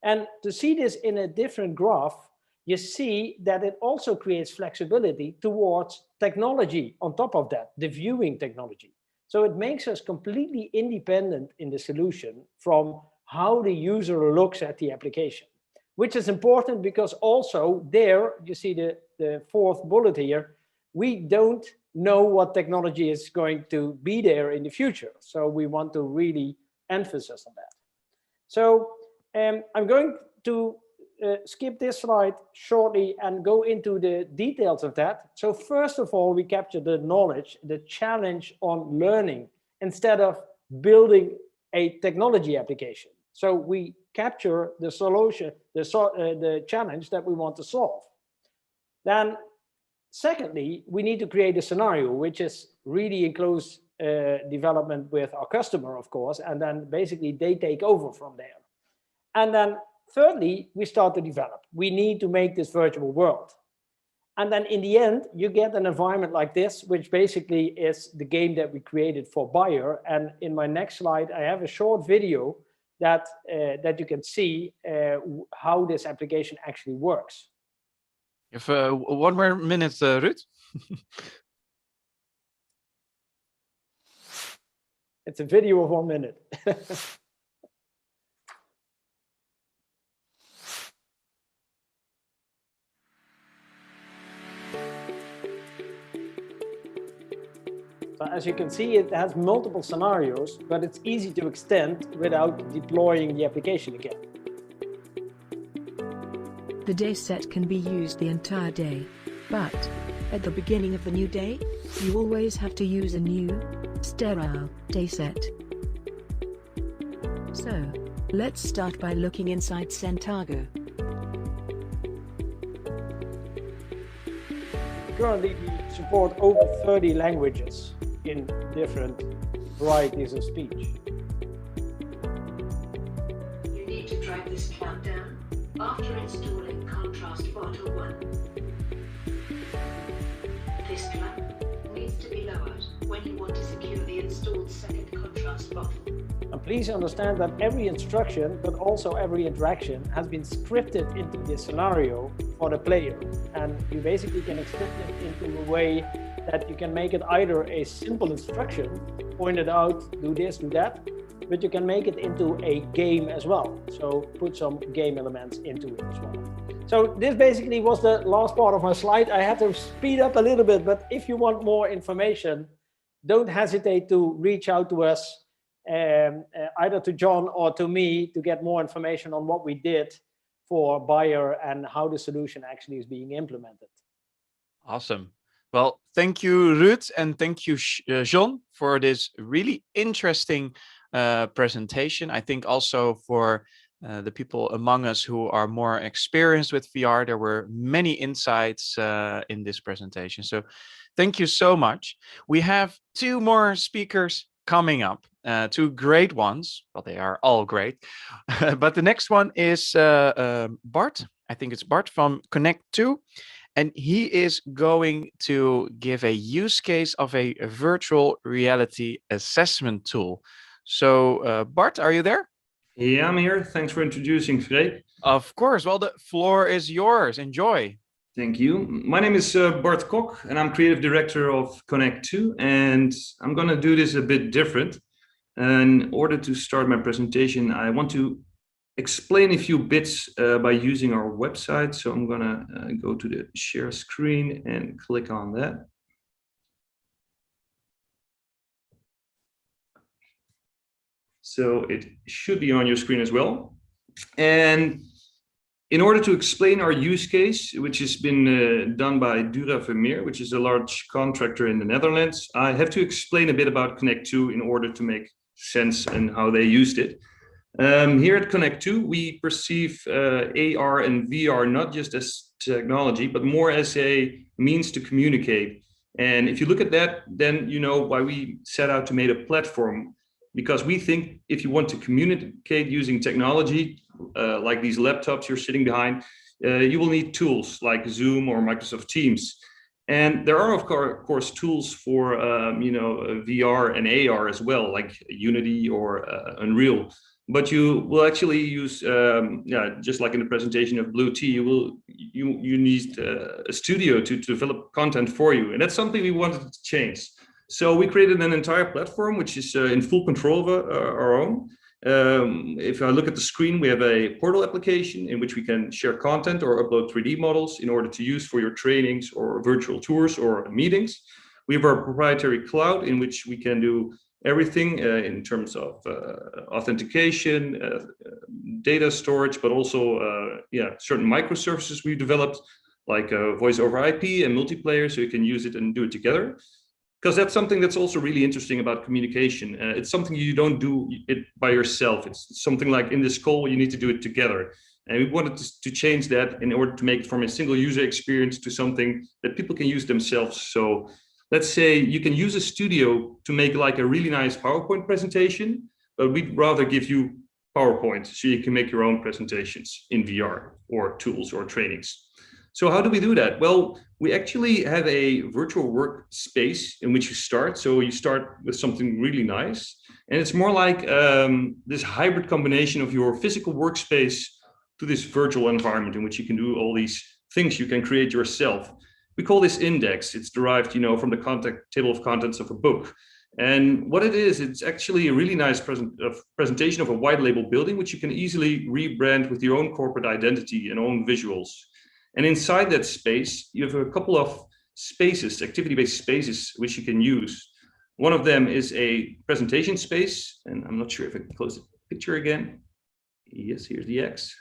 And to see this in a different graph, you see that it also creates flexibility towards technology on top of that, the viewing technology. So it makes us completely independent in the solution from how the user looks at the application, which is important because also there, you see the fourth bullet here, we don't know what technology is going to be there in the future. So we want to really emphasize on that. So I'm going to skip this slide shortly and go into the details of that. So first of all, we capture the knowledge, the challenge on learning instead of building a technology application. So we capture the solution, the challenge that we want to solve. Then secondly, we need to create a scenario, which is really in close development with our customer, of course, and then basically they take over from there. And then thirdly, we start to develop. We need to make this virtual world. And then in the end, you get an environment like this, which basically is the game that we created for Bayer. And in my next slide, I have a short video that you can see how this application actually works. You have 1 more minute, Ruud. It's a video of 1 minute. So as you can see, it has multiple scenarios, but it's easy to extend without deploying the application again. The dayset can be used the entire day, but at the beginning of the new day, you always have to use a new, sterile dayset. So, let's start by looking inside Centago. Currently, we support over 30 languages in different varieties of speech. You need to drive this countdown after installing Contrast Bottle 1. This clamp needs to be lowered when you want to secure the installed second contrast bottle. And please understand that every instruction, but also every interaction, has been scripted into the scenario for the player. And you basically can script it into a way that you can make it either a simple instruction, pointed out, do this, do that, but you can make it into a game as well. So put some game elements into it as well. So this basically was the last part of my slide. I had to speed up a little bit, but if you want more information, don't hesitate to reach out to us, either to John or to me, to get more information on what we did for Bayer and how the solution actually is being implemented. Awesome. Well, thank you, Ruud, and thank you, John, for this really interesting presentation. I think also for the people among us who are more experienced with VR, there were many insights in this presentation. So thank you so much. We have 2 more speakers coming up, 2 great ones. Well, they are all great. But the next one is Bart. I think it's Bart from Connect2. and he is going to give a use case of a virtual reality assessment tool. So Bart, are you there? Yeah, I'm here. Thanks for introducing, Freek. Of course. Well, the floor is yours. Enjoy. Thank you. My name is Bart Kok, and I'm creative director of Connect2, and I'm going to do this a bit different. And in order to start my presentation, I want to explain a few bits by using our website. So I'm going to go to the share screen and click on that. So it should be on your screen as well. And in order to explain our use case, which has been done by Dura.Vermeer, which is a large contractor in the Netherlands, I have to explain a bit about Connect2 in order to make sense and how they used it. Here at Connect2, we perceive AR and VR not just as technology, but more as a means to communicate. And if you look at that, then you know why we set out to make a platform. Because we think if you want to communicate using technology, like these laptops you're sitting behind, you will need tools like Zoom or Microsoft Teams. And there are, of course, tools for VR and AR as well, like Unity or Unreal. But you will actually use, just like in the presentation of Blue T, you need a studio to develop content for you. And that's something we wanted to change. So we created an entire platform, which is in full control of our own. If I look at the screen, we have a portal application in which we can share content or upload 3D models in order to use for your trainings or virtual tours or meetings. We have our proprietary cloud in which we can do everything in terms of authentication, data storage, but also certain microservices we developed, like voice over IP and multiplayer, so you can use it and do it together. Because that's something that's also really interesting about communication. It's something you don't do it by yourself. It's something like in this call, you need to do it together. And we wanted to change that in order to make it from a single user experience to something that people can use themselves. So let's say you can use a studio to make like a really nice PowerPoint presentation, but we'd rather give you PowerPoint so you can make your own presentations in VR or tools or trainings. So how do we do that? Well, we actually have a virtual workspace in which you start. So you start with something really nice. And it's more like this hybrid combination of your physical workspace to this virtual environment in which you can do all these things you can create yourself. We call this Index. It's derived, from the table of contents of a book. And what it is, it's actually a really nice presentation of a white label building, which you can easily rebrand with your own corporate identity and own visuals. And inside that space, you have a couple of spaces, activity-based spaces, which you can use. One of them is a presentation space, and I'm not sure if I can close the picture again. Yes, here's the X,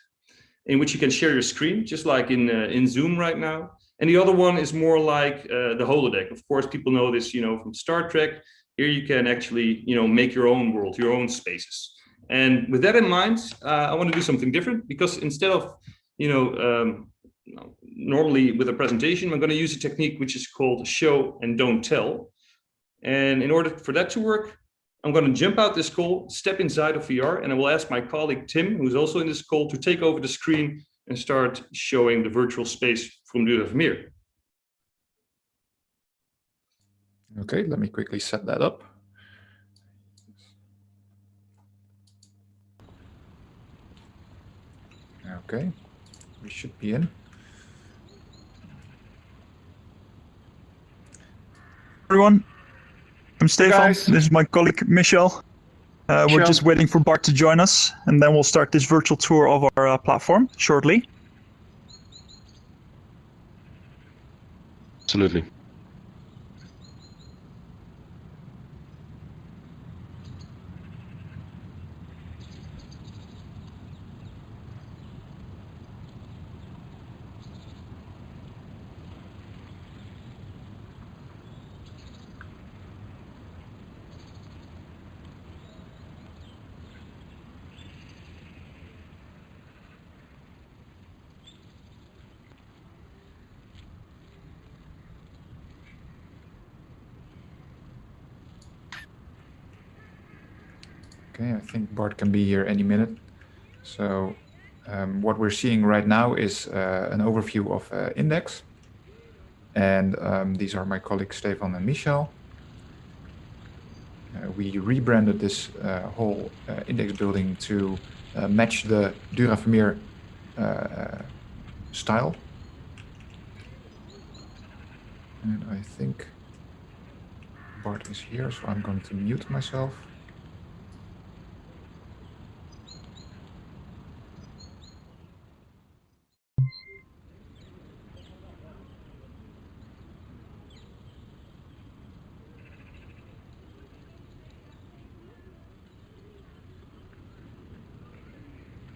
in which you can share your screen, just like in Zoom right now. And the other one is more like the holodeck. Of course, people know this, from Star Trek. Here you can actually, make your own world, your own spaces. And with that in mind, I want to do something different, because instead of, normally with a presentation, I'm going to use a technique which is called show and don't tell. And in order for that to work, I'm going to jump out this call, step inside of VR, and I will ask my colleague Tim, who's also in this call, to take over the screen and start showing the virtual space from Dura.Vermeer. Okay, let me quickly set that up. Okay, we should be in. Everyone, I'm Stefan. This is my colleague Michel. We're just waiting for Bart to join us, and then we'll start this virtual tour of our platform shortly. Absolutely. Okay, I think Bart can be here any minute. So what we're seeing right now is an overview of Index. And these are my colleagues Stefan and Michel. We rebranded this whole index building to match the Dura Vermeer style. And I think Bart is here, so I'm going to mute myself.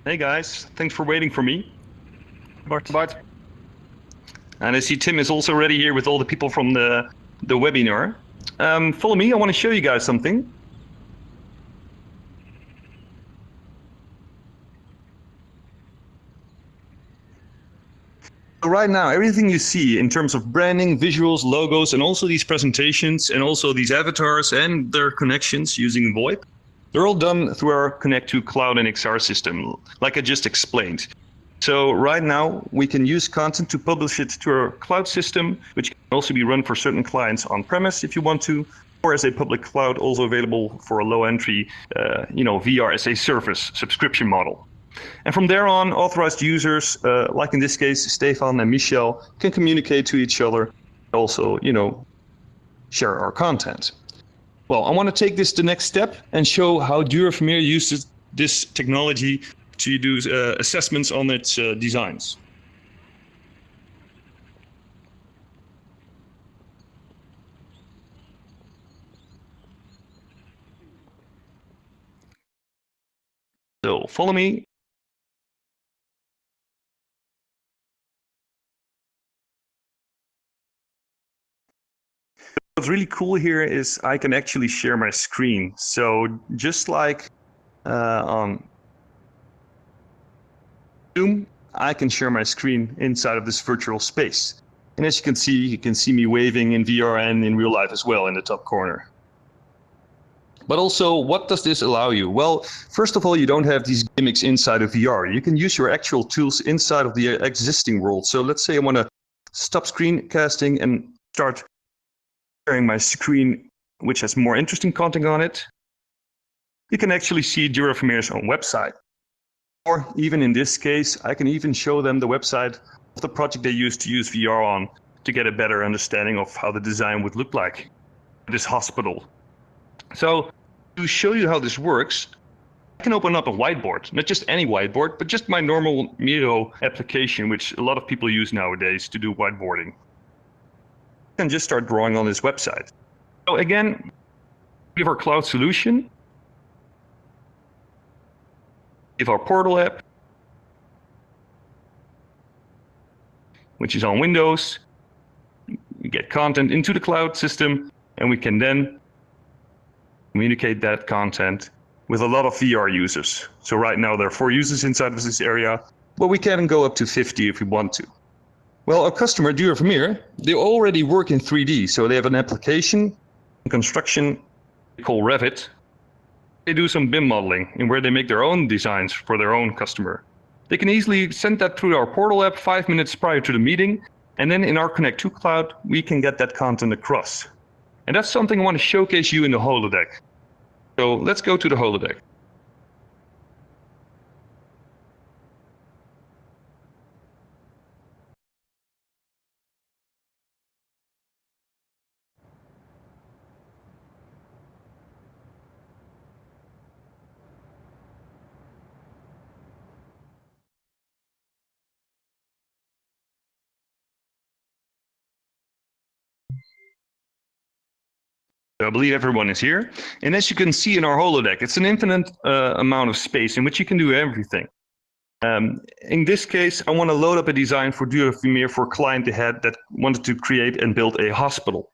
Hey guys, thanks for waiting for me. Bart. And I see Tim is also ready here with all the people from the webinar. Follow me, I want to show you guys something. So right now, everything you see in terms of branding, visuals, logos, and also these presentations, and also these avatars and their connections using VoIP, they're all done through our Connect2 Cloud and XR system, like I just explained. So right now, we can use content to publish it to our cloud system, which can also be run for certain clients on-premise if you want to, or as a public cloud, also available for a low-entry, VR as a service subscription model. And from there on, authorized users, like in this case, Stefan and Michel, can communicate to each other, also, share our content. Well, I want to take this the next step and show how Dura Vermeer uses this technology to do assessments on its designs. So follow me. What's really cool here is I can actually share my screen. So just like on Zoom, I can share my screen inside of this virtual space. And as you can see me waving in VR and in real life as well in the top corner. But also, what does this allow you? Well, first of all, you don't have these gimmicks inside of VR. You can use your actual tools inside of the existing world. So let's say I want to stop screencasting and start sharing my screen, which has more interesting content on it. You can actually see Dura Vermeer's own website. Or even in this case, I can even show them the website of the project they used to use VR on to get a better understanding of how the design would look like, this hospital. So to show you how this works, I can open up a whiteboard, not just any whiteboard, but just my normal Miro application, which a lot of people use nowadays to do whiteboarding. I can just start drawing on this website. So again, we have our cloud solution. We have our portal app, which is on Windows. We get content into the cloud system, and we can then communicate that content with a lot of VR users. So right now there are 4 users inside of this area, but we can go up to 50 if we want to. Well, our customer, Dura Vermeer, they already work in 3D. So they have an application in construction they call Revit. They do some BIM modeling in where they make their own designs for their own customer. They can easily send that through our portal app 5 minutes prior to the meeting. And then in our Connect2 Cloud, we can get that content across. And that's something I want to showcase you in the holodeck. So let's go to the holodeck. I believe everyone is here. And as you can see in our holodeck, it's an infinite amount of space in which you can do everything. In this case, I want to load up a design for Dura Vermeer for a client they had that wanted to create and build a hospital.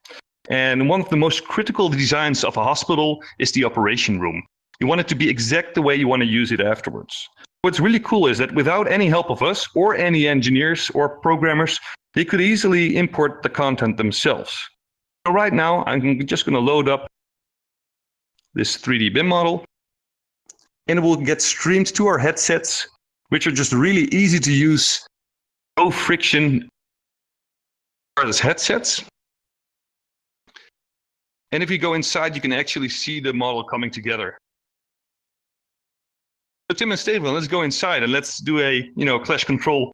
And one of the most critical designs of a hospital is the operation room. You want it to be exact the way you want to use it afterwards. What's really cool is that without any help of us or any engineers or programmers, they could easily import the content themselves. So right now, I'm just going to load up this 3D BIM model, and it will get streamed to our headsets, which are just really easy to use, no friction wireless headsets. And if you go inside, you can actually see the model coming together. So Tim and Stefan, let's go inside and let's do a clash control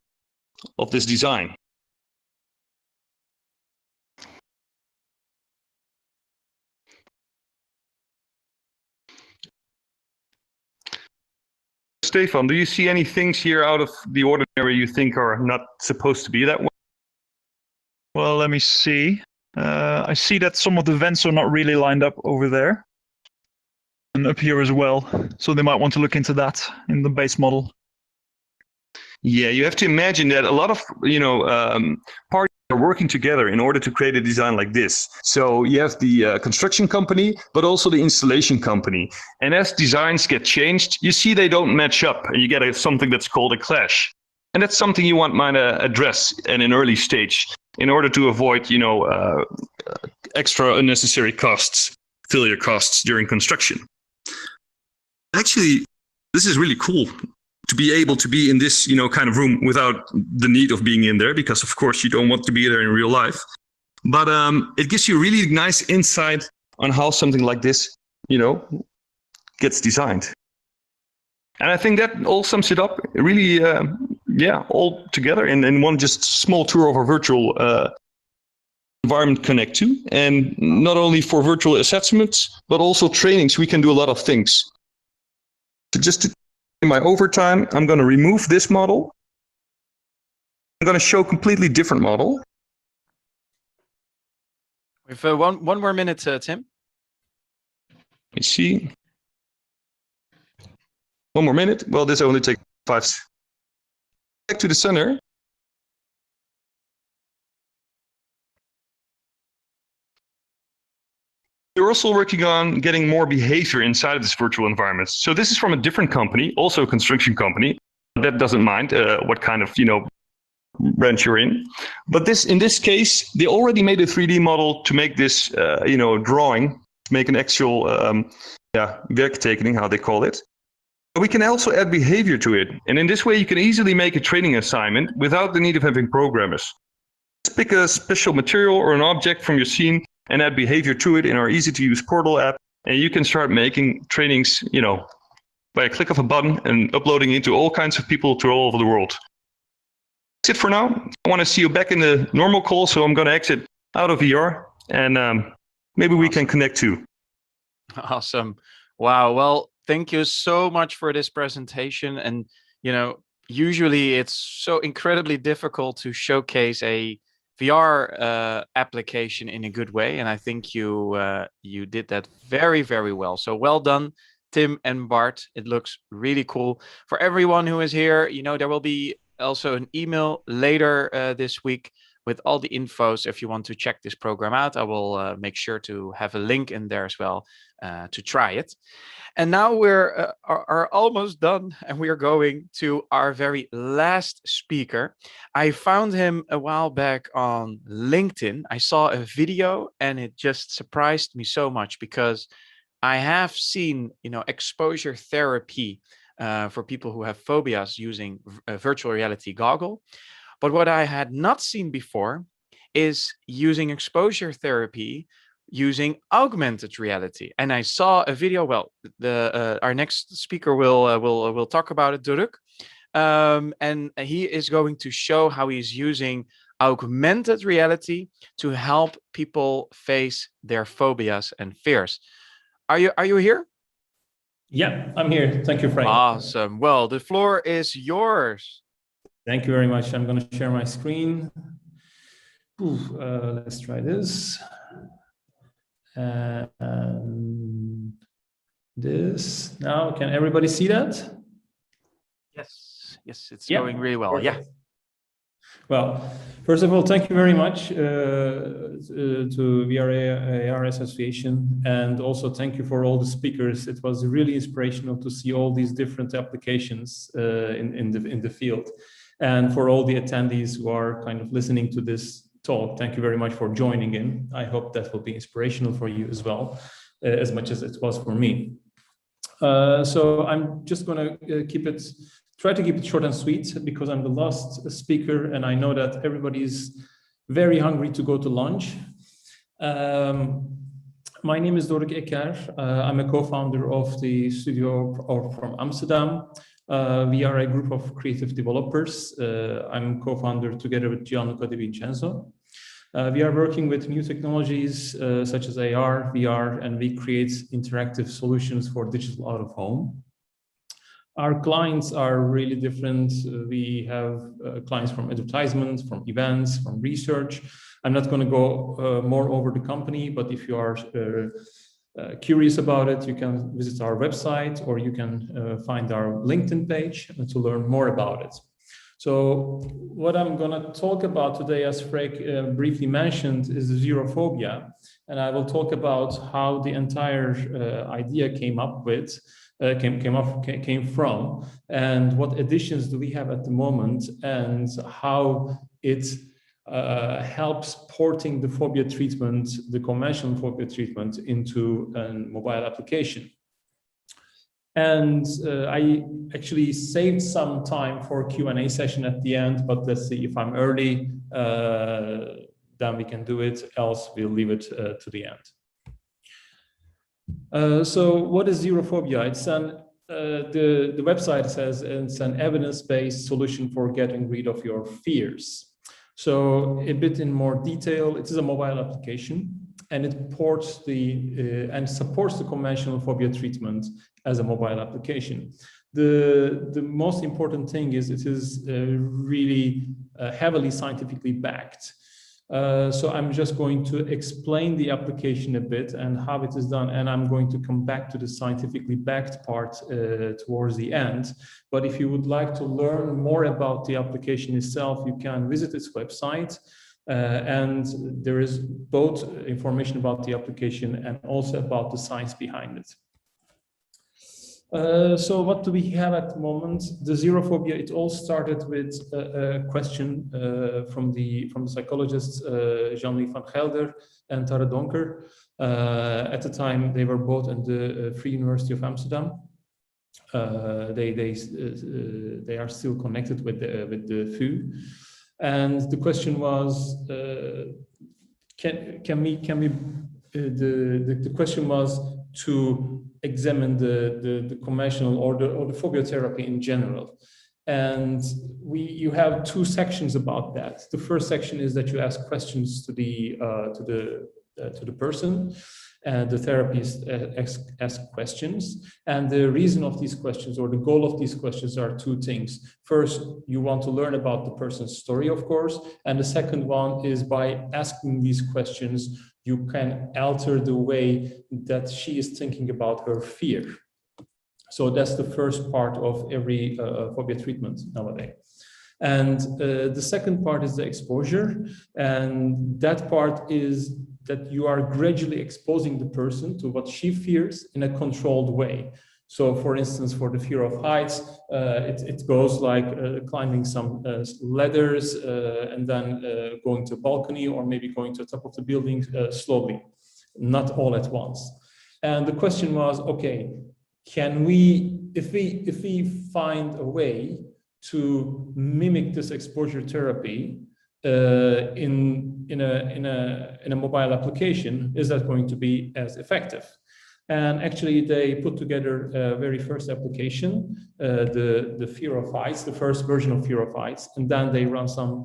of this design. Stefan, do you see any things here out of the ordinary you think are not supposed to be that way? Well, let me see. I see that some of the vents are not really lined up over there. And up here as well. So they might want to look into that in the base model. Yeah, you have to imagine that a lot of parties are working together in order to create a design like this. So you have the construction company, but also the installation company. And as designs get changed, you see they don't match up, and you get something that's called a clash. And that's something you might address at an early stage in order to avoid, extra unnecessary costs, failure costs during construction. Actually, this is really cool to be able to be in this, kind of room without the need of being in there, because of course you don't want to be there in real life. But it gives you really nice insight on how something like this, gets designed. And I think that all sums it up really, all together in one just small tour of our virtual environment Connect 2. And not only for virtual assessments, but also trainings, we can do a lot of things. So just in my overtime, I'm going to remove this model. I'm going to show a completely different model. We have one more minute, Tim. Let me see. One more minute. Well, this only takes 5 seconds. Back to the center. We're also working on getting more behavior inside of this virtual environment. So this is from a different company, also a construction company, that doesn't mind what kind of branch you're in. But in this case, they already made a 3D model to make this drawing, to make an actual werktekening, how they call it. But we can also add behavior to it, and in this way you can easily make a training assignment without the need of having programmers. Just pick a special material or an object from your scene and add behavior to it in our easy-to-use portal app, and you can start making trainings, by a click of a button and uploading into all kinds of people to all over the world. That's it for now. I want to see you back in the normal call, so I'm going to exit out of VR, and maybe we can connect too. Awesome. Wow. Well, thank you so much for this presentation. And, usually it's so incredibly difficult to showcase a VR application in a good way, and I think you did that very, very well. So well done, Tim and Bart. It looks really cool. For everyone who is here, there will be also an email later this week with all the infos. If you want to check this program out, I will make sure to have a link in there as well to try it. And now we're are almost done, and we are going to our very last speaker. I found him a while back on LinkedIn. I saw a video, and it just surprised me so much because I have seen, exposure therapy for people who have phobias using a virtual reality goggle. But what I had not seen before is using exposure therapy using augmented reality. And I saw a video. Well, our next speaker will talk about it, Duruk, and he is going to show how he's using augmented reality to help people face their phobias and fears. Are you here? Yeah, I'm here. Thank you, Frank. Awesome. Well, the floor is yours. Thank you very much. I'm going to share my screen. Let's try this. This now, can everybody see that? Yes, it's going really well. Perfect. Yeah. Well, first of all, thank you very much to VR AR Association, and also thank you for all the speakers. It was really inspirational to see all these different applications in the field, and for all the attendees who are kind of listening to this talk, thank you very much for joining in. I hope that will be inspirational for you as well, as much as it was for me. So I'm just going to try to keep it short and sweet, because I'm the last speaker, and I know that everybody's very hungry to go to lunch. My name is Doruk Eker. I'm a co-founder of the studio from Amsterdam. We are a group of creative developers. I'm co-founder together with Gianluca Di Vincenzo. We are working with new technologies such as AR, VR, and we create interactive solutions for digital out of home. Our clients are really different. We have clients from advertisements, from events, from research. I'm not going to go more over the company, but if you are curious about it, you can visit our website or you can find our LinkedIn page to learn more about it. So what I'm going to talk about today, as Freek briefly mentioned, is xerophobia. And I will talk about how the entire idea came from, and what additions do we have at the moment, and how it helps porting the phobia treatment, the conventional phobia treatment, into a mobile application. And I actually saved some time for Q&A session at the end, but let's see, if I'm early, then we can do it, else we'll leave it to the end. So what is xerophobia? It's the website says it's an evidence-based solution for getting rid of your fears. So a bit in more detail, it is a mobile application, and it ports and supports the conventional phobia treatment as a mobile application. The most important thing is it is really heavily scientifically backed. So I'm just going to explain the application a bit and how it is done, and I'm going to come back to the scientifically backed part towards the end. But if you would like to learn more about the application itself, you can visit its website, and there is both information about the application and also about the science behind it. So what do we have at the moment? The xerophobia, it all started with a question from the psychologists Jean-Louis van Gelder and Tara Donker. At the time, they were both at the Free University of Amsterdam. They are still connected with the VU. And the question was, the question was to examine the conventional or the phobia therapy in general. And you have two sections about that. The first section is that you ask questions to the person, and the therapist asks questions. And the reason of these questions, or the goal of these questions, are two things. First, you want to learn about the person's story, of course. And the second one is, by asking these questions, you can alter the way that she is thinking about her fear. So that's the first part of every phobia treatment nowadays. And the second part is the exposure. And that part is that you are gradually exposing the person to what she fears in a controlled way. So for instance, for the fear of heights, it goes like climbing some ladders and then going to a balcony, or maybe going to the top of the building slowly, not all at once. And the question was, okay, can we, if we find a way to mimic this exposure therapy in a mobile application, is that going to be as effective? And actually, they put together a very first application, the Fear of Heights, the first version of Fear of Heights, and then they run some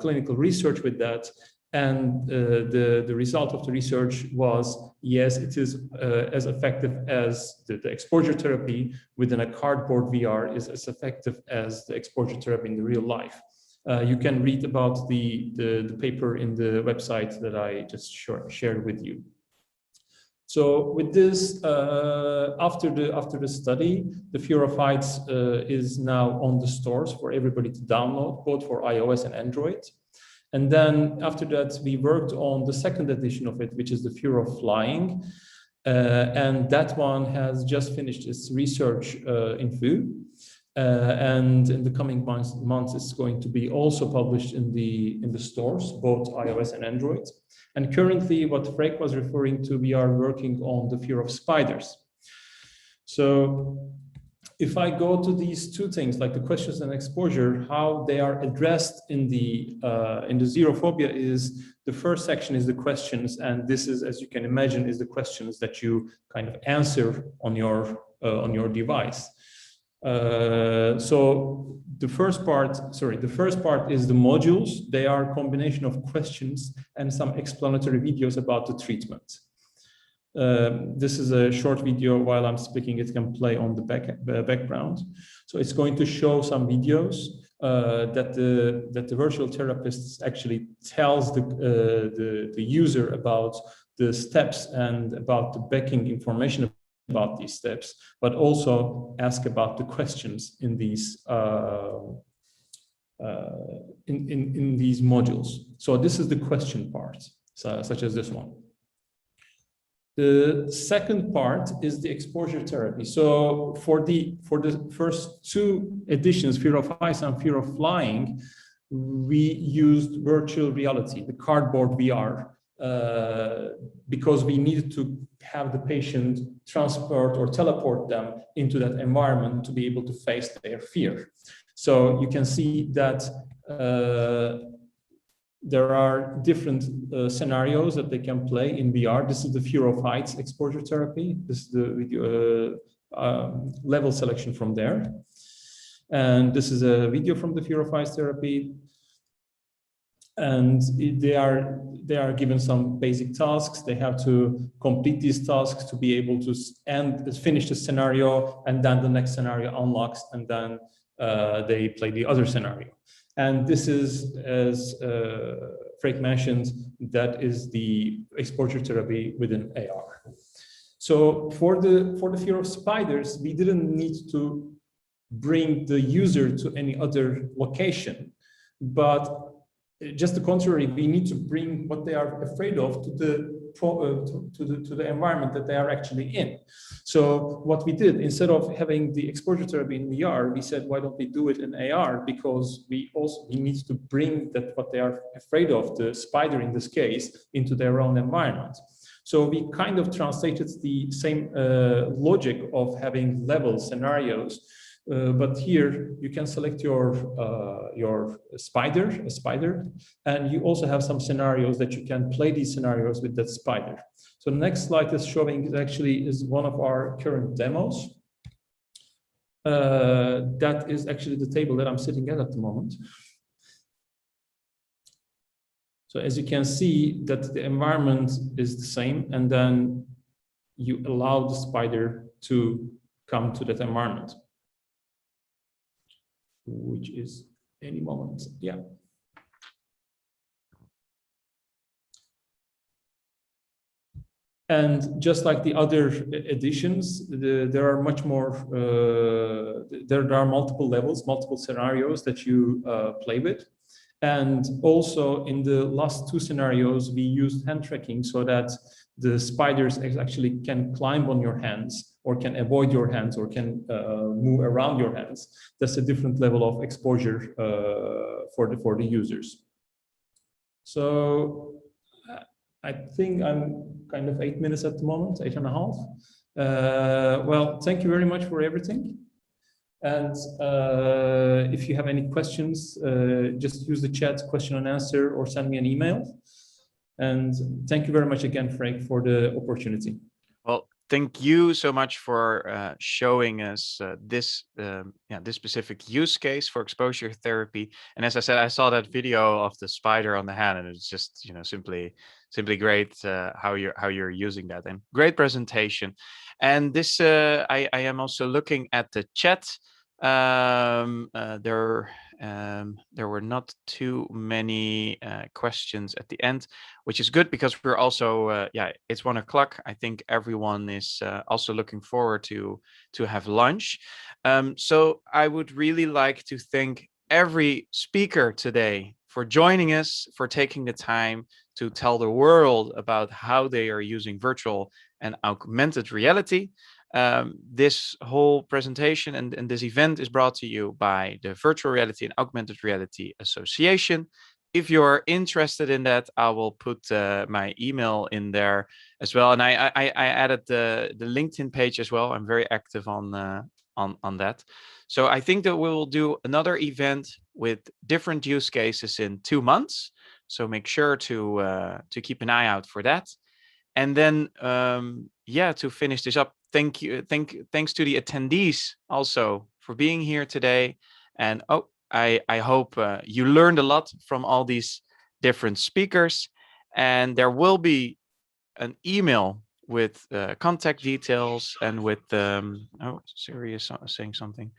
clinical research with that. And the result of the research was, yes, it is as effective as the exposure therapy within a cardboard VR is as effective as the exposure therapy in the real life. You can read about the paper in the website that I just shared with you. So with this, after the study, the Fear of Heights is now on the stores for everybody to download, both for iOS and Android. And then after that, we worked on the second edition of it, which is the Fear of Flying. And that one has just finished its research in VU. And in the coming months, it's going to be also published in the stores, both iOS and Android. And currently, what Freek was referring to, we are working on the Fear of Spiders. So if I go to these two things, like the questions and exposure, how they are addressed in the Zerophobia is the first section is the questions, and this is, as you can imagine, is the questions that you kind of answer on your device. So the first part is the modules. They are a combination of questions and some explanatory videos about the treatment. This is a short video. While I'm speaking, it can play on the background. So it's going to show some videos that the virtual therapist actually tells the user about the steps and about the backing information about these steps, but also ask about the questions in these in these modules. So this is the question part, such as this one. The second part is the exposure therapy. So for the first two editions, Fear of Heights and Fear of Flying, we used virtual reality, the cardboard VR, because we needed to have the patient transport or teleport them into that environment to be able to face their fear. So you can see that there are different scenarios that they can play in VR. This is the Fear of Heights exposure therapy. This is the video, level selection from there. And this is a video from the Fear of Heights therapy. And they are given some basic tasks. They have to complete these tasks to be able to finish the scenario, and then the next scenario unlocks, and then they play the other scenario. And this is, as Freek mentioned, that is the exposure therapy within AR. So for the Fear of Spiders, we didn't need to bring the user to any other location, but just the contrary, we need to bring what they are afraid of to the environment that they are actually in. So what we did, instead of having the exposure therapy in VR, we said, why don't we do it in AR? Because we need to bring that what they are afraid of, the spider in this case, into their own environment. So we kind of translated the same logic of having level scenarios. But here you can select your spider, and you also have some scenarios that you can play these scenarios with that spider. So the next slide is showing is one of our current demos. That is actually the table that I'm sitting at the moment. So as you can see, that the environment is the same, and then you allow the spider to come to that environment, which is any moment, yeah. And just like the other editions, there are much more, there are multiple levels, multiple scenarios that you play with. And also in the last two scenarios, we used hand tracking so that the spiders actually can climb on your hands, or can avoid your hands, or can move around your hands. That's a different level of exposure for the users. So I think I'm kind of 8 minutes at the moment, 8.5. Well, thank you very much for everything. And if you have any questions, just use the chat, question and answer, or send me an email. And thank you very much again, Freek, for the opportunity. Well, thank you so much for showing us this specific use case for exposure therapy. And as I said, I saw that video of the spider on the hand, and it's just simply great how you're using that, and great presentation. And this I am also looking at the chat. There were not too many questions at the end, which is good, because we're also it's 1 o'clock. I think everyone is also looking forward to have lunch. So I would really like to thank every speaker today for joining us, for taking the time to tell the world about how they are using virtual and augmented reality. This whole presentation and this event is brought to you by the Virtual Reality and Augmented Reality Association. If you're interested in that, I will put my email in there as well. And I added the LinkedIn page as well. I'm very active on on that. So I think that we will do another event with different use cases in 2 months. So make sure to keep an eye out for that. And then, to finish this up, thanks to the attendees also for being here today. And I hope you learned a lot from all these different speakers. And there will be an email with contact details and with Siri is saying something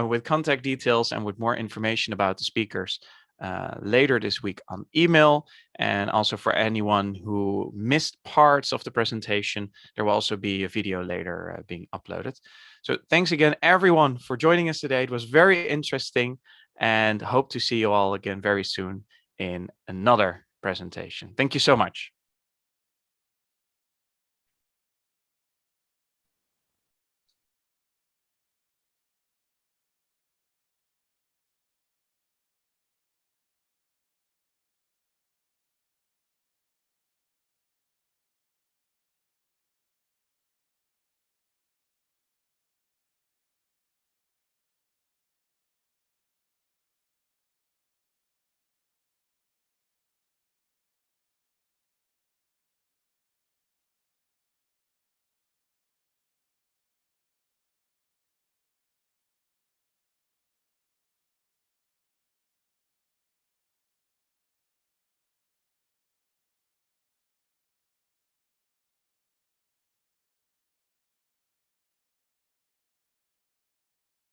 with contact details and with more information about the speakers later this week on email. And also for anyone who missed parts of the presentation, there will also be a video later being uploaded. So thanks again, everyone, for joining us today. It was very interesting, and hope to see you all again very soon in another presentation. Thank you so much.